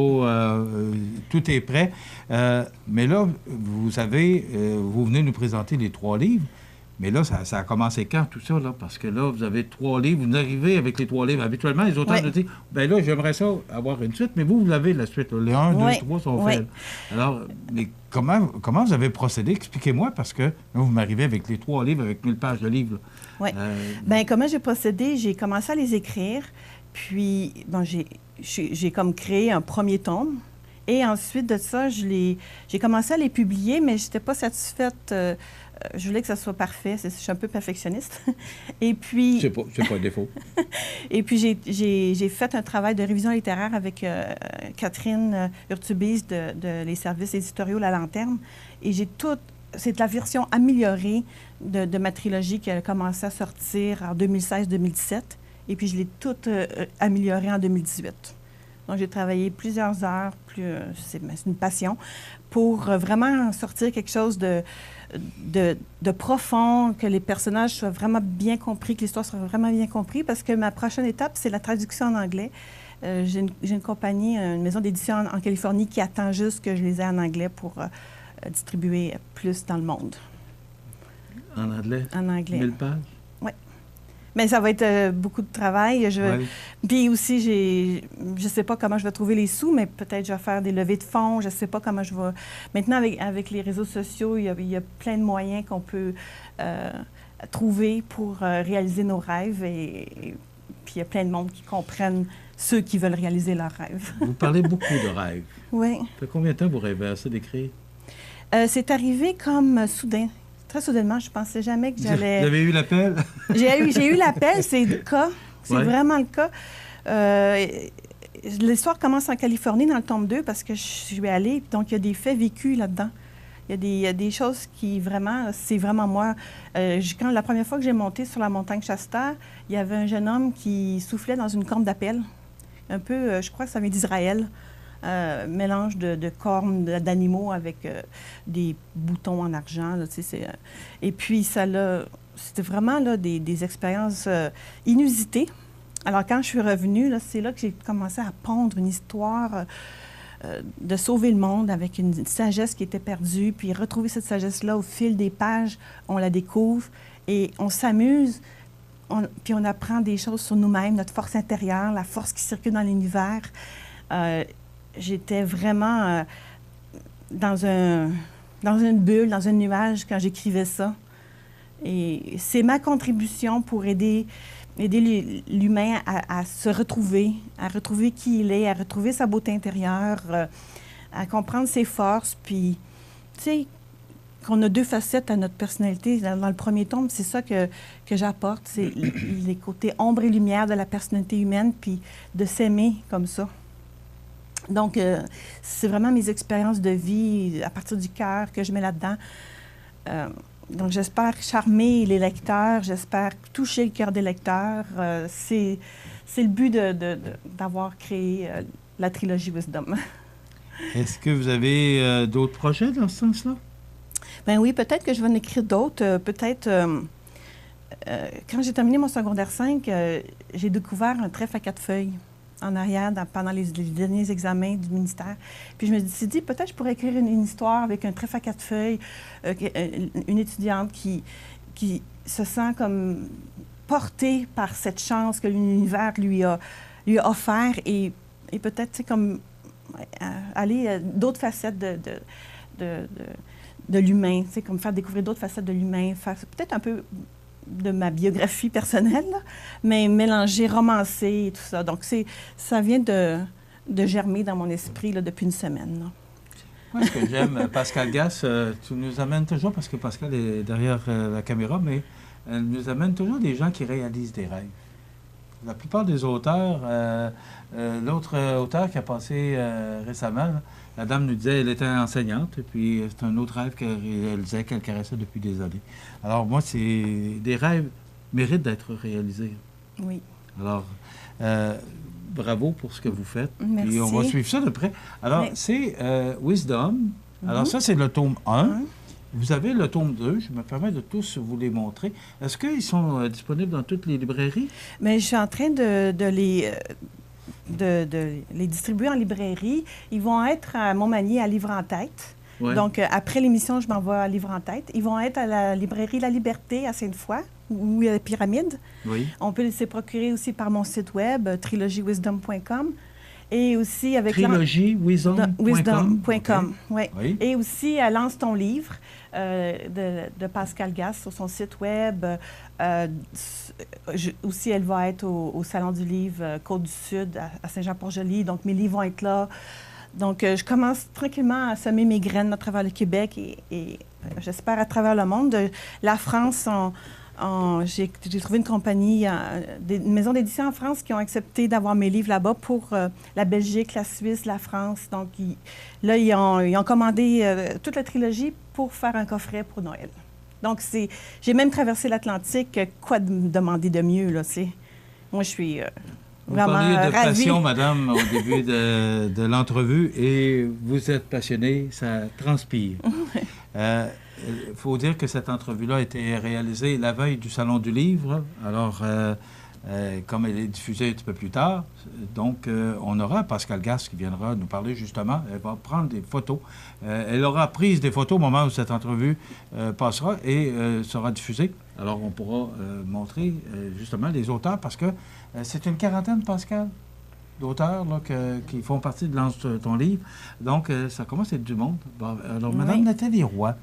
tout est prêt. Mais là, vous venez nous présenter les 3 livres. Mais là, ça a commencé quand, tout ça, là? Parce que là, vous avez 3 livres, vous arrivez avec les 3 livres. Habituellement, les auteurs nous disent, bien là, j'aimerais ça avoir une suite, mais vous avez la suite, là. Les 1, 2, 3 sont faits. Alors, mais comment vous avez procédé? Expliquez-moi, parce que là, vous m'arrivez avec les 3 livres, avec 1000 pages de livres. Oui. Bien, comment j'ai procédé? J'ai commencé à les écrire, puis, bon, j'ai comme créé un premier tome. Et ensuite de ça, j'ai commencé à les publier, mais je n'étais pas satisfaite. Je voulais que ça soit parfait. Je suis un peu perfectionniste. Et puis... C'est pas un défaut. Et puis, j'ai fait un travail de révision littéraire avec Catherine Urtubise de Les services éditoriaux La Lanterne. Et c'est la version améliorée de ma trilogie qui a commencé à sortir en 2016-2017. Et puis, je l'ai toute améliorée en 2018. Donc, j'ai travaillé plusieurs heures, c'est une passion, pour vraiment sortir quelque chose de profond, que les personnages soient vraiment bien compris, que l'histoire soit vraiment bien comprise, parce que ma prochaine étape, c'est la traduction en anglais. J'ai une compagnie, une maison d'édition en Californie qui attend juste que je les ai en anglais pour distribuer plus dans le monde. En anglais? En anglais. 1000 pages? Oui. Mais ça va être beaucoup de travail. Puis aussi, je ne sais pas comment je vais trouver les sous, mais peut-être je vais faire des levées de fonds. Je ne sais pas comment je vais... Maintenant, avec les réseaux sociaux, il y a plein de moyens qu'on peut trouver pour réaliser nos rêves. Et puis, il y a plein de monde qui comprennent ceux qui veulent réaliser leurs rêves. Vous parlez beaucoup de rêves. Oui. Ça fait combien de temps vous rêvez à ça d'écrire? C'est arrivé comme soudain. Très soudainement, je ne pensais jamais que j'allais... Vous avez eu l'appel? J'ai eu l'appel, c'est le cas. C'est vraiment le cas. L'histoire commence en Californie, dans le tome 2, parce que je suis allée, donc il y a des faits vécus là-dedans. Il y a des choses qui, vraiment, c'est vraiment moi. Quand la première fois que j'ai monté sur la montagne Shasta, il y avait un jeune homme qui soufflait dans une corne d'appel. Un peu, je crois que ça vient d'Israël. Mélange de cornes d'animaux avec des boutons en argent. Là, et puis, c'était vraiment là, des expériences inusitées. Alors, quand je suis revenue, c'est là que j'ai commencé à pondre une histoire de sauver le monde avec une sagesse qui était perdue, puis retrouver cette sagesse-là au fil des pages, on la découvre et on s'amuse, puis on apprend des choses sur nous-mêmes, notre force intérieure, la force qui circule dans l'univers. J'étais vraiment dans une bulle, dans un nuage quand j'écrivais ça. Et c'est ma contribution pour aider l'humain à se retrouver, à retrouver qui il est, à retrouver sa beauté intérieure, à comprendre ses forces. Puis, tu sais, qu'on a 2 facettes à notre personnalité. Dans le premier tome, c'est ça que j'apporte, c'est les côtés ombre et lumière de la personnalité humaine, puis de s'aimer comme ça. Donc, c'est vraiment mes expériences de vie à partir du cœur que je mets là-dedans. Donc, j'espère charmer les lecteurs, j'espère toucher le cœur des lecteurs. C'est le but d'avoir créé la trilogie Wisdom. Est-ce que vous avez d'autres projets dans ce sens-là? Bien oui, peut-être que je vais en écrire d'autres. Peut-être, quand j'ai terminé mon secondaire 5, j'ai découvert un trèfle à 4 feuilles en arrière pendant les derniers examens du ministère. Puis je me suis dit, peut-être je pourrais écrire une histoire avec un trèfle à 4 feuilles, une étudiante qui se sent comme portée par cette chance que l'univers lui a offert et peut-être comme aller d'autres facettes de l'humain, comme faire découvrir d'autres facettes de l'humain, faire peut-être un peu de ma biographie personnelle, là, mais mélanger, romancer et tout ça. Donc, ça vient de germer dans mon esprit là, depuis une semaine. Là. Moi, ce que j'aime, Pascal Gass, tu nous amènes toujours, parce que Pascal est derrière la caméra, mais elle nous amène toujours des gens qui réalisent des rêves. La plupart des auteurs, l'autre auteur qui a passé récemment, là, la dame nous disait qu'elle était enseignante, et puis c'est un autre rêve qu'elle réalisait, qu'elle caressait depuis des années. Alors moi, des rêves méritent d'être réalisés. Oui. Alors, bravo pour ce que vous faites. Merci. Et on va suivre ça de près. Alors, c'est Wisdom. Alors ça, c'est le tome 1. Vous avez le tome 2, je me permets de tous vous les montrer. Est-ce qu'ils sont disponibles dans toutes les librairies? Mais je suis en train de les distribuer en librairie. Ils vont être à Montmagny à Livre en tête. Ouais. Donc, après l'émission, je m'envoie à Livre en tête. Ils vont être à la librairie La Liberté à Sainte-Foy, ou à la Pyramide. Oui. On peut les procurer aussi par mon site web, trilogywisdom.com. Et aussi avec trilogywisdom.com. Okay. Ouais. Oui. Et aussi Lance ton livre de Pascal Gass sur son site web. Aussi, elle va être au Salon du livre Côte-du-Sud à Saint-Jean-Port-Joli. Donc, mes livres vont être là. Donc, je commence tranquillement à semer mes graines à travers le Québec et j'espère à travers le monde. La France, j'ai trouvé une compagnie, une maison d'édition en France qui ont accepté d'avoir mes livres là-bas pour la Belgique, la Suisse, la France. Donc, ils ont commandé toute la trilogie pour faire un coffret pour Noël. Donc, j'ai même traversé l'Atlantique. Quoi demander de mieux, là, moi, je suis vraiment ravie. Vous parliez de passion, madame, au début de l'entrevue, et vous êtes passionnée, ça transpire. Il faut dire que cette entrevue-là a été réalisée la veille du Salon du Livre. Alors, comme elle est diffusée un petit peu plus tard, donc on aura Pascal Gass qui viendra nous parler justement. Elle va prendre des photos. Elle aura pris des photos au moment où cette entrevue passera et sera diffusée. Alors, on pourra montrer justement les auteurs parce que c'est une quarantaine, Pascal, d'auteurs là, qui font partie de Lance ton livre. Donc, ça commence à être du monde. Bon, alors, Mme Nathalie Roy,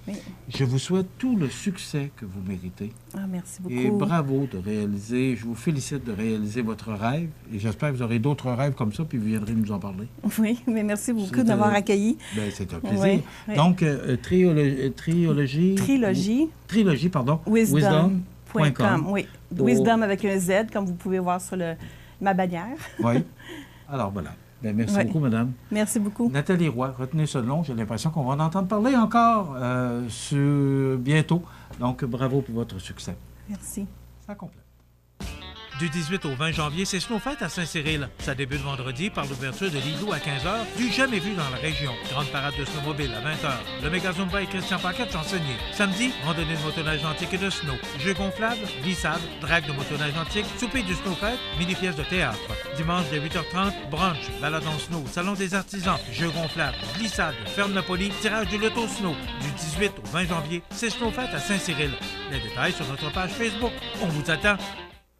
je vous souhaite tout le succès que vous méritez. Ah, merci beaucoup. Et bravo de réaliser, je vous félicite de réaliser votre rêve. Et j'espère que vous aurez d'autres rêves comme ça, puis vous viendrez nous en parler. Oui, mais merci beaucoup de m'avoir accueilli. Bien, c'est un plaisir. Oui. Donc, trilogie, pardon. Wisdom.com. Oui, Wisdom avec un Z, comme vous pouvez voir sur ma bannière. Oui. Alors, voilà. Bien, merci beaucoup, madame. Merci beaucoup. Nathalie Roy, retenez ce nom. J'ai l'impression qu'on va en entendre parler encore bientôt. Donc, bravo pour votre succès. Merci. Ça complète. Du 18 au 20 janvier, c'est Snowfête à Saint-Cyril. Ça débute vendredi par l'ouverture de l'igloo à 15h, du jamais vu dans la région. Grande parade de snowmobile à 20h. Le méga Zumba et Christian Paquette chansonnier. Samedi, randonnée de motoneige antique et de snow. Jeux gonflables, glissade, drague de motoneige antique, souper du Snowfête, mini-pièce de théâtre. Dimanche dès 8h30, brunch, balade en snow, salon des artisans, jeux gonflables, glissade, ferme Napoli, tirage du loto snow. Du 18 au 20 janvier, c'est Snowfête à Saint-Cyril. Les détails sur notre page Facebook. On vous attend.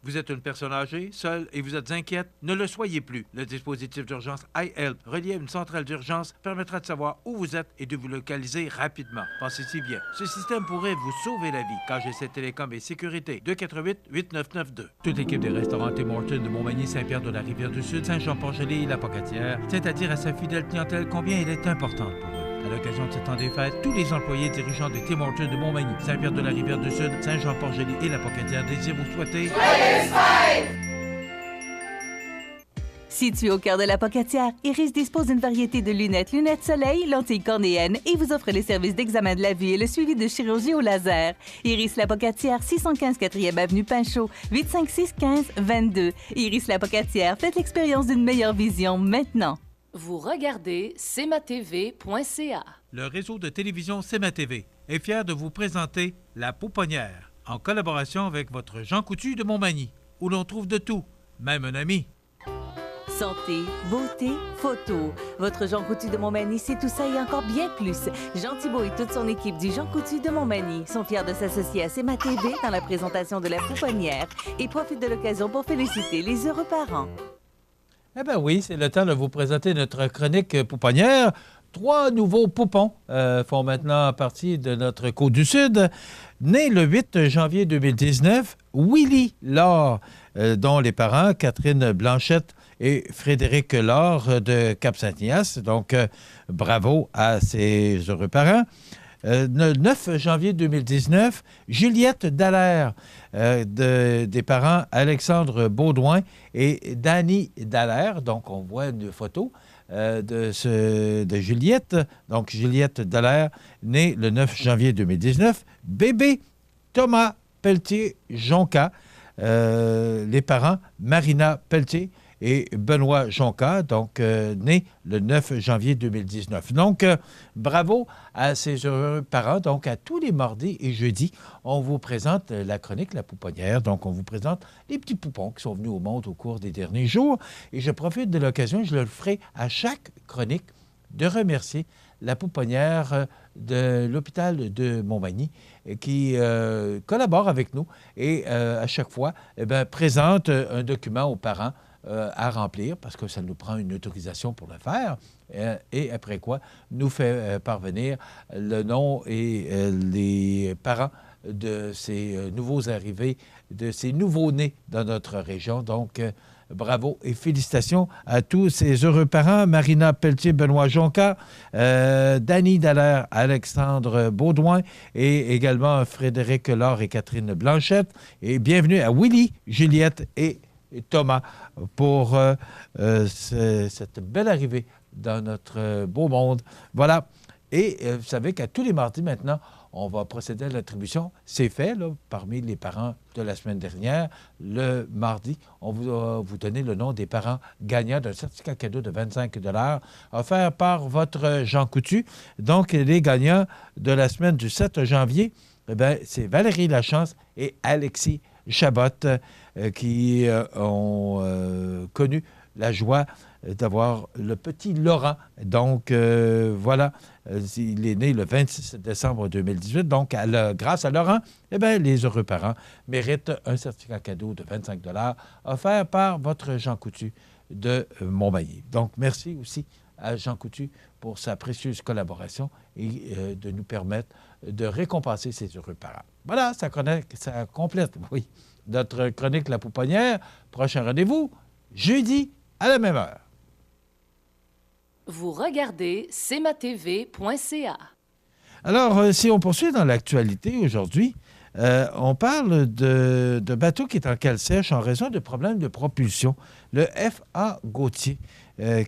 Vous êtes une personne âgée, seule et vous êtes inquiète? Ne le soyez plus. Le dispositif d'urgence iHelp, relié à une centrale d'urgence, permettra de savoir où vous êtes et de vous localiser rapidement. Pensez-y bien. Ce système pourrait vous sauver la vie. KGC Télécom et Sécurité, 248-8992. Toute l'équipe des restaurants Tim Hortons de Montmagny, Saint-Pierre-de-la-Rivière-du-Sud, Saint-Jean-Port-Joli et la Pocatière tient à dire à sa fidèle clientèle combien elle est importante pour eux. À l'occasion de ce temps des fêtes, tous les employés dirigeants des Tim Hortons de Montmagny, Saint-Pierre-de-la-Rivière-du-Sud, Saint-Jean-Port-Joli et la Pocatière désirent vous souhaiter... Situé au cœur de la Pocatière, Iris dispose d'une variété de lunettes soleil, lentilles cornéennes et vous offre les services d'examen de la vue et le suivi de chirurgie au laser. Iris la Pocatière, 615 4e Avenue Pinchot, 856-15-22. Iris la Pocatière, faites l'expérience d'une meilleure vision maintenant. Vous regardez cmatv.ca. Le réseau de télévision CMA TV est fier de vous présenter La Pouponnière, en collaboration avec votre Jean Coutu de Montmagny, où l'on trouve de tout, même un ami. Santé, beauté, photo. Votre Jean Coutu de Montmagny, c'est tout ça et encore bien plus. Jean Thibault et toute son équipe du Jean Coutu de Montmagny sont fiers de s'associer à CMA TV dans la présentation de La Pouponnière et profitent de l'occasion pour féliciter les heureux parents. Eh bien oui, c'est le temps de vous présenter notre chronique pouponnière. 3 nouveaux poupons font maintenant partie de notre Côte-du-Sud. Né le 8 janvier 2019, Willy Laure, dont les parents, Catherine Blanchette et Frédéric Laure de Cap-Saint-Ignace. Donc, bravo à ces heureux parents. Le 9 janvier 2019, Juliette Dallaire, des parents Alexandre Baudouin et Dany Dallaire. Donc, on voit une photo de Juliette. Donc, Juliette Dallaire, née le 9 janvier 2019. Bébé Thomas Pelletier-Jonca, les parents Marina Pelletier et Benoît Jonca, donc né le 9 janvier 2019. Donc, bravo à ces heureux parents. Donc, à tous les mardis et jeudis, on vous présente la chronique La Pouponnière. Donc, on vous présente les petits poupons qui sont venus au monde au cours des derniers jours. Et je profite de l'occasion, je le ferai à chaque chronique, de remercier la pouponnière de l'hôpital de Montmagny qui collabore avec nous et à chaque fois présente un document aux parents à remplir parce que ça nous prend une autorisation pour le faire et après quoi nous fait parvenir le nom et les parents de ces nouveaux arrivés, de ces nouveaux-nés dans notre région. Donc, bravo et félicitations à tous ces heureux parents. Marina Pelletier, Benoît Jonca, Dany Dallaire, Alexandre Baudouin et également Frédéric Laure et Catherine Blanchette. Et bienvenue à Willy, Juliette et Thomas pour cette belle arrivée dans notre beau monde. Voilà. Et vous savez qu'à tous les mardis maintenant, on va procéder à l'attribution. C'est fait, là, parmi les parents de la semaine dernière. Le mardi, on va vous donner le nom des parents gagnants d'un certificat cadeau de 25 $ offert par votre Jean Coutu. Donc, les gagnants de la semaine du 7 janvier, c'est Valérie Lachance et Alexis Chabot qui ont connu la joie d'avoir le petit Laurent. Donc, voilà, il est né le 26 décembre 2018. Donc, grâce à Laurent, les heureux parents méritent un certificat cadeau de 25 $ offert par votre Jean Coutu de Montmagny. Donc, merci aussi à Jean Coutu pour sa précieuse collaboration et de nous permettre de récompenser ces heureux parents. Voilà, ça complète, oui, notre chronique La Pouponnière. Prochain rendez-vous, jeudi à la même heure. Vous regardez cmatv.ca. Alors, si on poursuit dans l'actualité aujourd'hui, on parle de bateau qui est en cale sèche en raison de problèmes de propulsion. Le F.A. Gauthier,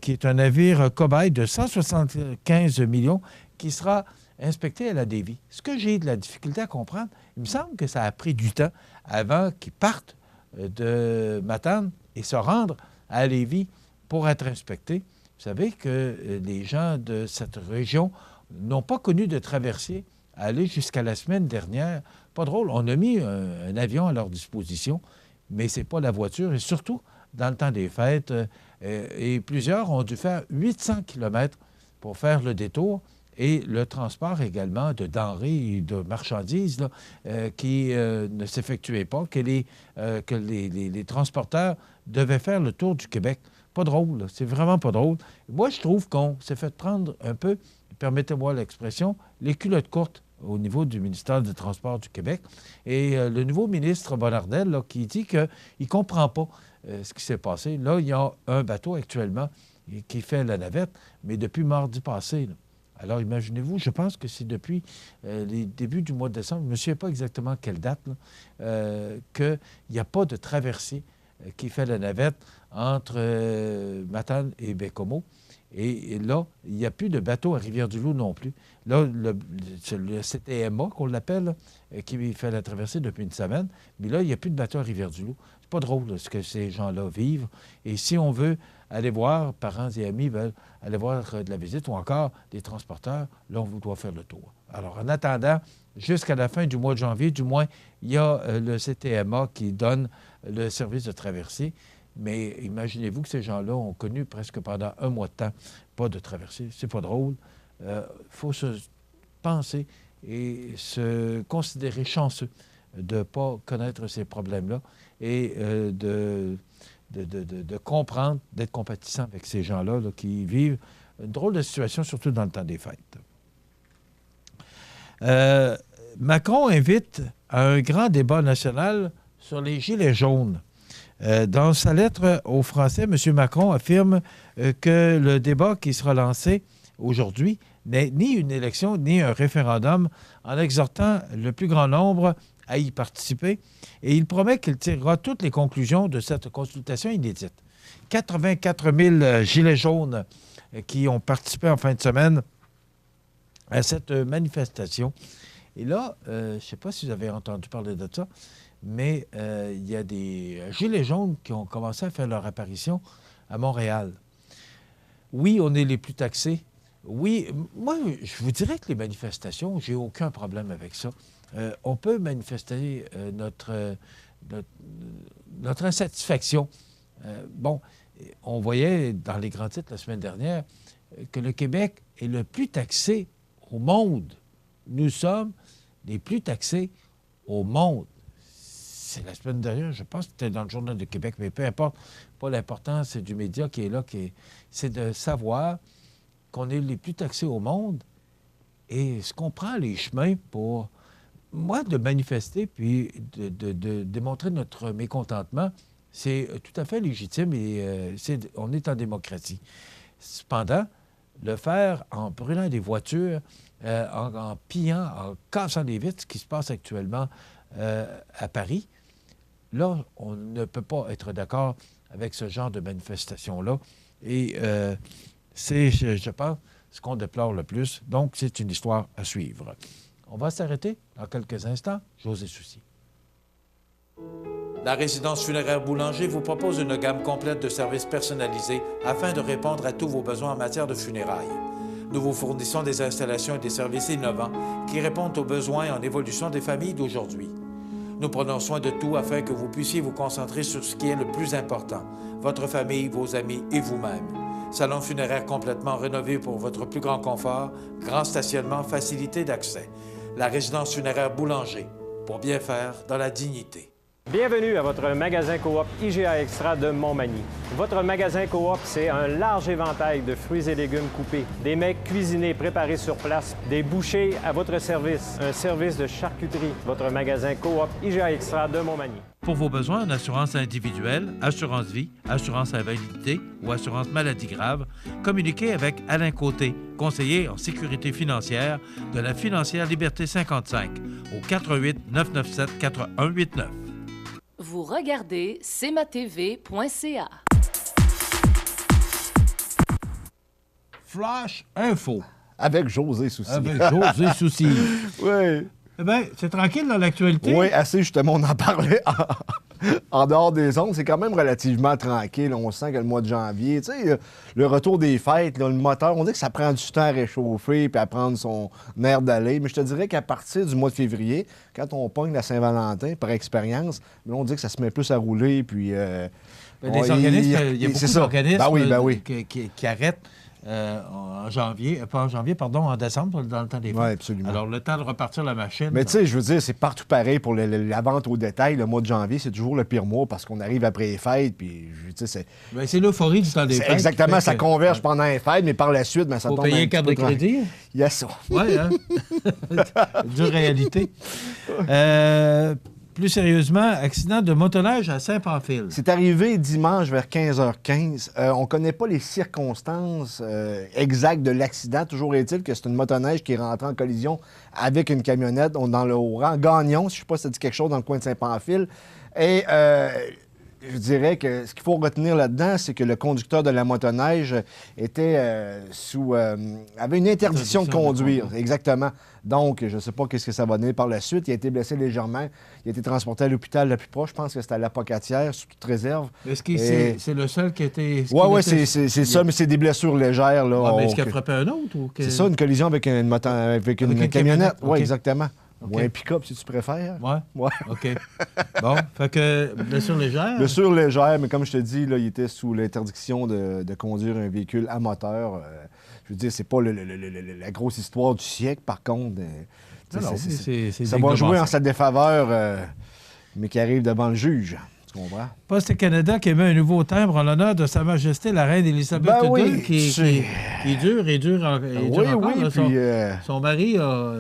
qui est un navire cobaye de 175 millions qui sera inspecté à la Davie. Ce que j'ai de la difficulté à comprendre, il me semble que ça a pris du temps avant qu'ils partent de Matane et se rendre à Lévis pour être inspectés. Vous savez que les gens de cette région n'ont pas connu de traversier aller jusqu'à la semaine dernière. Pas drôle, on a mis un avion à leur disposition, mais ce n'est pas la voiture. Et surtout, dans le temps des fêtes, et plusieurs ont dû faire 800 km pour faire le détour. Et le transport également de denrées et de marchandises là, qui ne s'effectuait pas, que les transporteurs devaient faire le tour du Québec. Pas drôle, là. C'est vraiment pas drôle. Moi, je trouve qu'on s'est fait prendre un peu, permettez-moi l'expression, les culottes courtes au niveau du ministère des Transports du Québec. Et le nouveau ministre Bonnardel là, qui dit qu'il ne comprend pas ce qui s'est passé. Là, il y a un bateau actuellement qui fait la navette, mais depuis mardi passé, là. Alors, imaginez-vous, je pense que c'est depuis les débuts du mois de décembre, je ne me souviens pas exactement quelle date, qu'il n'y a pas de traversée qui fait la navette entre Matane et Baie-Comeau. Et là, il n'y a plus de bateau à Rivière-du-Loup non plus. Là, le CTMA, qu'on l'appelle, qui fait la traversée depuis une semaine, mais là, il n'y a plus de bateau à Rivière-du-Loup. C'est pas drôle là, ce que ces gens-là vivent. Et si on veut aller voir, parents et amis veulent aller voir de la visite ou encore des transporteurs, là, on doit faire le tour. Alors, en attendant, jusqu'à la fin du mois de janvier, du moins, il y a le CTMA qui donne le service de traversée. Mais imaginez-vous que ces gens-là ont connu presque pendant un mois de temps pas de traversée. C'est pas drôle. Faut se penser et se considérer chanceux de ne pas connaître ces problèmes-là et de comprendre, d'être compatissant avec ces gens-là là, qui vivent une drôle de situation, surtout dans le temps des fêtes. Macron invite à un grand débat national sur les gilets jaunes. Dans sa lettre aux Français, M. Macron affirme que le débat qui sera lancé aujourd'hui ni une élection, ni un référendum, en exhortant le plus grand nombre à y participer. Et il promet qu'il tirera toutes les conclusions de cette consultation inédite. 84 000 gilets jaunes qui ont participé en fin de semaine à cette manifestation. Et là, je ne sais pas si vous avez entendu parler de ça, mais il y a des gilets jaunes qui ont commencé à faire leur apparition à Montréal. Oui, on est les plus taxés. Oui, moi, je vous dirais que les manifestations, j'ai aucun problème avec ça. On peut manifester notre insatisfaction. Bon, on voyait dans les grands titres la semaine dernière que le Québec est le plus taxé au monde. Nous sommes les plus taxés au monde. C'est la semaine dernière, je pense que c'était dans le Journal de Québec, mais peu importe, pas l'importance du média qui est là, c'est de savoir qu'on est les plus taxés au monde et ce qu'on prend les chemins pour, moi, de manifester puis de démontrer notre mécontentement, c'est tout à fait légitime et on est en démocratie. Cependant, le faire en brûlant des voitures, en pillant, en cassant des vitres, ce qui se passe actuellement à Paris, là, on ne peut pas être d'accord avec ce genre de manifestation-là. Et c'est, je pense, ce qu'on déplore le plus. Donc, c'est une histoire à suivre. On va s'arrêter dans quelques instants. José Soucy. La résidence funéraire Boulanger vous propose une gamme complète de services personnalisés afin de répondre à tous vos besoins en matière de funérailles. Nous vous fournissons des installations et des services innovants qui répondent aux besoins en évolution des familles d'aujourd'hui. Nous prenons soin de tout afin que vous puissiez vous concentrer sur ce qui est le plus important, votre famille, vos amis et vous-même. Salon funéraire complètement rénové pour votre plus grand confort, grand stationnement, facilité d'accès. La résidence funéraire Boulanger, pour bien faire dans la dignité. Bienvenue à votre magasin Coop IGA Extra de Montmagny. Votre magasin Coop, c'est un large éventail de fruits et légumes coupés, des mets cuisinés préparés sur place, des bouchées à votre service, un service de charcuterie. Votre magasin Coop IGA Extra de Montmagny. Pour vos besoins en assurance individuelle, assurance vie, assurance invalidité ou assurance maladie grave, communiquez avec Alain Côté, conseiller en sécurité financière de la Financière Liberté 55 au 88 997 4189. Vous regardez cmatv.ca. Flash Info. Avec José Soucy. Avec José Soucy. Oui. Eh bien, c'est tranquille dans l'actualité. Oui, assez justement, on en parlait en dehors des ondes. C'est quand même relativement tranquille. On sent que le mois de janvier, tu sais, le retour des fêtes, là, le moteur, on dit que ça prend du temps à réchauffer puis à prendre son air d'aller. Mais je te dirais qu'à partir du mois de février, quand on pogne la Saint-Valentin, par expérience, on dit que ça se met plus à rouler. Puis, les organismes, il y a beaucoup d'organismes qui arrêtent. En janvier, pas en janvier, pardon, en décembre, dans le temps des fêtes. Oui, absolument. Alors, le temps de repartir la machine. Mais tu sais, je veux dire, c'est partout pareil pour la vente au détail. Le mois de janvier, c'est toujours le pire mois parce qu'on arrive après les fêtes. Puis, tu sais, c'est l'euphorie du temps des fêtes. Exactement, ça converge pendant les fêtes, mais par la suite, ça tombe. Faut payer une carte de crédit. Il y a ça. Oui, hein? Dure réalité. Plus sérieusement, accident de motoneige à Saint-Pamphile. C'est arrivé dimanche vers 15h15. On ne connaît pas les circonstances exactes de l'accident. Toujours est-il que c'est une motoneige qui est rentrée en collision avec une camionnette dans le Haut-Rang. Gagnon, si je ne sais pas si ça dit quelque chose dans le coin de Saint-Pamphile. Et je dirais que ce qu'il faut retenir là-dedans, c'est que le conducteur de la motoneige était avait une interdiction de conduire. Exactement. Donc, je ne sais pas qu'est-ce que ça va donner par la suite. Il a été blessé légèrement. Il a été transporté à l'hôpital le plus proche. Je pense que c'était à la Pocatière, sous toute réserve. Est-ce que c'est le seul qui a été... Oui, c'est ça, mais c'est des blessures légères. Là, mais est-ce qu'il a frappé un autre? C'est ça, une collision avec une camionnette. Oui, okay. Exactement. Okay. Ou un pick-up, si tu préfères. Oui. Ouais. OK. Bon, fait que blessure légère. Blessure légère, mais comme je te dis, là, il était sous l'interdiction de conduire un véhicule à moteur. Je veux dire, c'est pas la grosse histoire du siècle, par contre. Ça va jouer en sa défaveur, mais qui arrive devant le juge. Tu comprends? Poste Canada qui émet un nouveau timbre en l'honneur de Sa Majesté la Reine Élisabeth II. Il dure encore. Oui, là. puis... Son mari a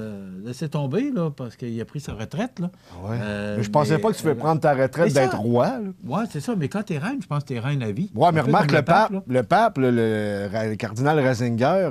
laissé tomber, là, parce qu'il a pris sa retraite, là. Ouais. Mais je pensais pas que tu pouvais prendre ta retraite d'être roi. Oui, c'est ça. Mais quand t'es reine, je pense que t'es reine à vie. Oui, mais remarque, le pape, le cardinal Ratzinger,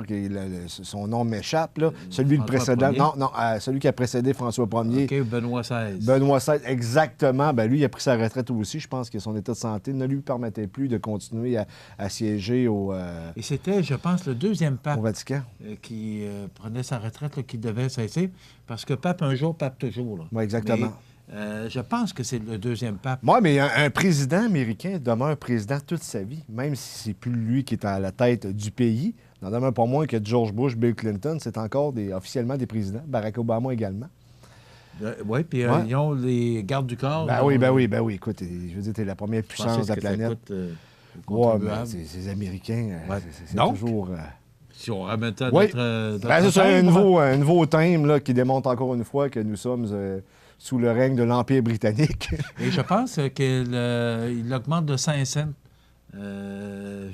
son nom m'échappe, là, celui le précédent. Non, celui qui a précédé François Ier. OK, Benoît XVI. Benoît XVI, exactement. Ben, lui, il a pris sa retraite aussi. Je pense que son état de santé ne lui permettait plus de continuer à siéger au... Et c'était, je pense, le deuxième pape au Vatican qui prenait sa retraite, là, qui devait cesser. Parce que pape un jour, pape toujours. Oui, exactement. Mais, je pense que c'est le deuxième pape. Oui, mais un président américain demeure président toute sa vie, même si c'est plus lui qui est à la tête du pays. Il n'en demeure pas moins que George Bush, Bill Clinton, c'est encore officiellement des présidents. Barack Obama également. Oui, puis ils ont les gardes du corps. Ben oui. Écoute, je veux dire, t'es la première puissance de la planète. Oui, mais ces Américains, c'est toujours... Si on ramène ça à notre c'est un nouveau thème là, qui démontre encore une fois que nous sommes sous le règne de l'Empire britannique. Et je pense qu'il augmente de 5 cents. Le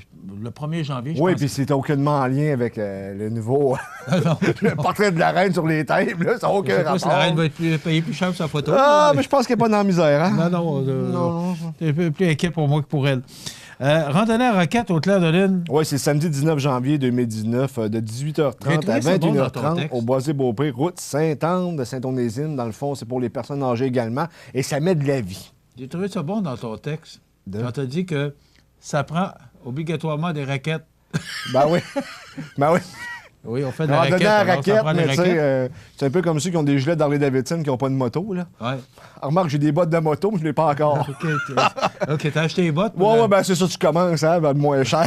1er janvier, je pense. Oui, puis c'est aucunement en lien avec le nouveau... le portrait de la reine sur les thèmes, là, ça n'a aucun rapport. Si la reine va être payée plus cher pour sa photo. Mais je pense qu'elle n'est pas dans la misère, hein? Non. C'est un peu plus inquiet pour moi que pour elle. Randonnée à Roquette au Clair de Lune. Oui, c'est samedi 19 janvier 2019, de 18h30 à 21h30 au Boisé-Beaupré, route Sainte-Anne de Saint-Onésine. Dans le fond, c'est pour les personnes âgées également. Et ça met de la vie. J'ai trouvé ça bon dans ton texte. Quand tu as dit que ça prend obligatoirement des raquettes. Ben oui. Oui, on fait des raquettes. C'est un peu comme ceux qui ont des gilets d'Harley-Davidson qui n'ont pas de moto, là. Ouais. Remarque, j'ai des bottes de moto, mais je ne l'ai pas encore. OK, t'as acheté les bottes? Oui, c'est ça, tu commences, hein, vers le moins cher.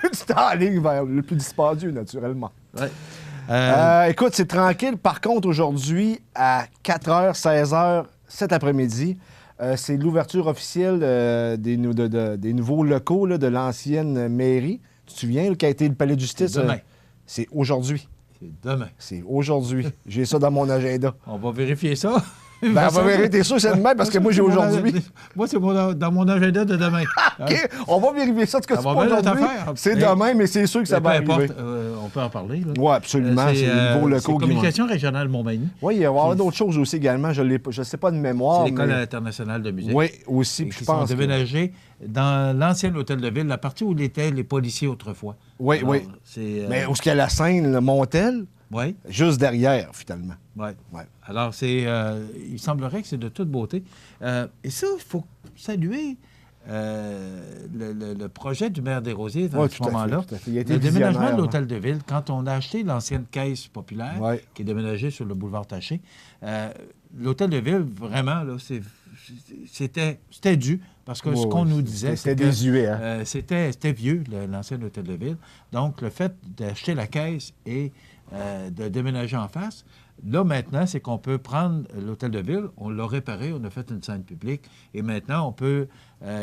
Tu t'enlignes vers le plus dispendieux, naturellement. Ouais. Écoute, c'est tranquille. Par contre, aujourd'hui, à 4h, 16h, cet après-midi, c'est l'ouverture officielle des nouveaux locaux là, de l'ancienne mairie. Tu te souviens, qui a été le palais de justice? Demain. C'est aujourd'hui. C'est demain. C'est aujourd'hui. J'ai ça dans mon agenda. On va vérifier ça. On va vérifier. T'es sûr que c'est demain parce que moi, j'ai aujourd'hui. Moi, c'est dans mon agenda de demain. OK. On va vérifier ça. En tout cas, c'est pas aujourd'hui. C'est demain, mais c'est sûr que ça va arriver. On peut en parler. Oui, absolument. C'est les nouveaux locaux. Communication régionale Montmagny. Oui, il va y avoir d'autres choses aussi également. Je ne sais pas de mémoire. C'est l'École internationale de musique. Oui, aussi. Je pense. Ils sont déménagés dans l'ancien hôtel de ville, la partie où étaient les policiers autrefois. Oui, oui. Mais où est-ce qu'il y a la scène, le Montel? Oui. Juste derrière, finalement. Oui. Alors, il semblerait que c'est de toute beauté. Et ça, il faut saluer le projet du maire Desrosiers à ce moment-là. Le déménagement de l'hôtel de ville, quand on a acheté l'ancienne caisse populaire, qui est déménagée sur le boulevard Taché, l'hôtel de ville, vraiment, là, c'était dû. Parce que ce qu'on nous disait, c'était désuet. Hein? C'était vieux, l'ancien hôtel de ville. Donc, le fait d'acheter la caisse et de déménager en face, là, maintenant, c'est qu'on peut prendre l'hôtel de ville, on l'a réparé, on a fait une scène publique, et maintenant, on peut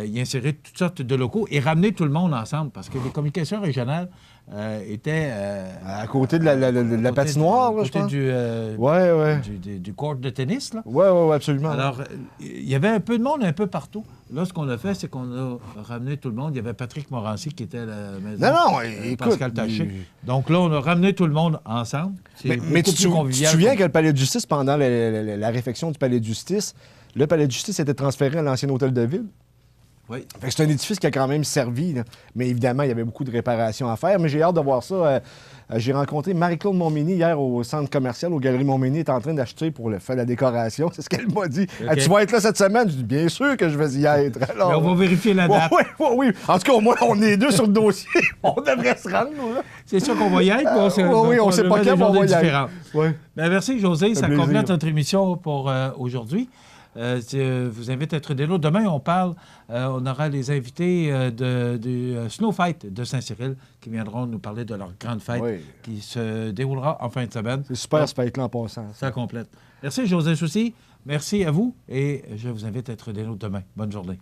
y insérer toutes sortes de locaux et ramener tout le monde ensemble, parce que les communications régionales étaient... à côté de la patinoire, là, je pense. Du court de tennis, là. Oui, absolument. Alors, il y avait un peu de monde un peu partout. Là, ce qu'on a fait, c'est qu'on a ramené tout le monde. Il y avait Patrick Morancy qui était à la maison. Pascal Taché. Donc là, on a ramené tout le monde ensemble. Mais tu te souviens que le palais de justice, pendant la réfection du palais de justice, le palais de justice était transféré à l'ancien hôtel de ville? Oui. Fait que c'est un édifice qui a quand même servi, là. Mais évidemment, il y avait beaucoup de réparations à faire. Mais j'ai hâte de voir ça. J'ai rencontré Marie-Claude Montminy hier au centre commercial, aux Galeries Montminy. Elle est en train d'acheter pour faire la décoration. C'est ce qu'elle m'a dit. Okay. Tu vas être là cette semaine? Je dis, bien sûr que je vais y être. Alors, mais on va vérifier la date. Oui. En tout cas, au moins, on est deux sur le dossier. On devrait se rendre, là. C'est sûr qu'on va y être. On ne sait pas quand on va y être. Bien, merci, José. Ça complète notre émission pour aujourd'hui. Je vous invite à être des nôtres. Demain, on aura les invités du Snow Fight de Saint-Cyril qui viendront nous parler de leur grande fête qui se déroulera en fin de semaine. C'est super, ce fête-là en passant. Ça complète. Merci, José Soucy. Merci à vous et je vous invite à être des nôtres demain. Bonne journée.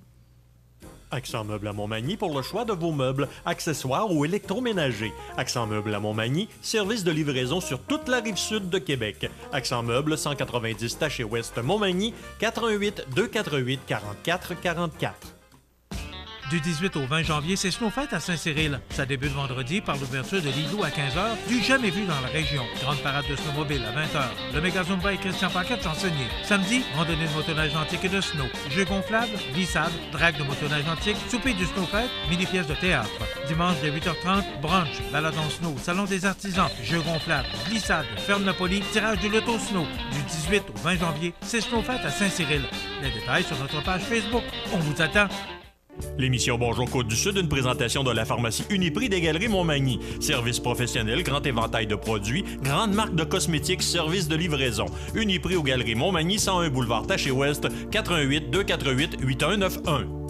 Accent Meubles à Montmagny pour le choix de vos meubles, accessoires ou électroménagers. Accent Meubles à Montmagny, service de livraison sur toute la rive sud de Québec. Accent Meubles, 190 Taché-Ouest Montmagny, 88 248 44 44. Du 18 au 20 janvier, c'est Snowfête à Saint-Cyril. Ça débute vendredi par l'ouverture de l'igloo à 15h, du jamais vu dans la région. Grande parade de snowmobile à 20h. Le méga Zumba et Christian Paquette chansonnier. Samedi, randonnée de motoneige antique et de snow. Jeux gonflables, glissade, drague de motoneige antique, souper du Snowfête, mini-pièce de théâtre. Dimanche dès 8h30, brunch, balade en snow, salon des artisans, jeux gonflables, glissade, ferme Napoli, tirage du loto snow. Du 18 au 20 janvier, c'est Snowfête à Saint-Cyril. Les détails sur notre page Facebook. On vous attend. L'émission Bonjour Côte-du-Sud, une présentation de la pharmacie Uniprix des Galeries Montmagny. Service professionnel, grand éventail de produits, grande marque de cosmétiques, service de livraison. Uniprix aux Galeries Montmagny, 101 boulevard Taché-Ouest, 88 248 8191.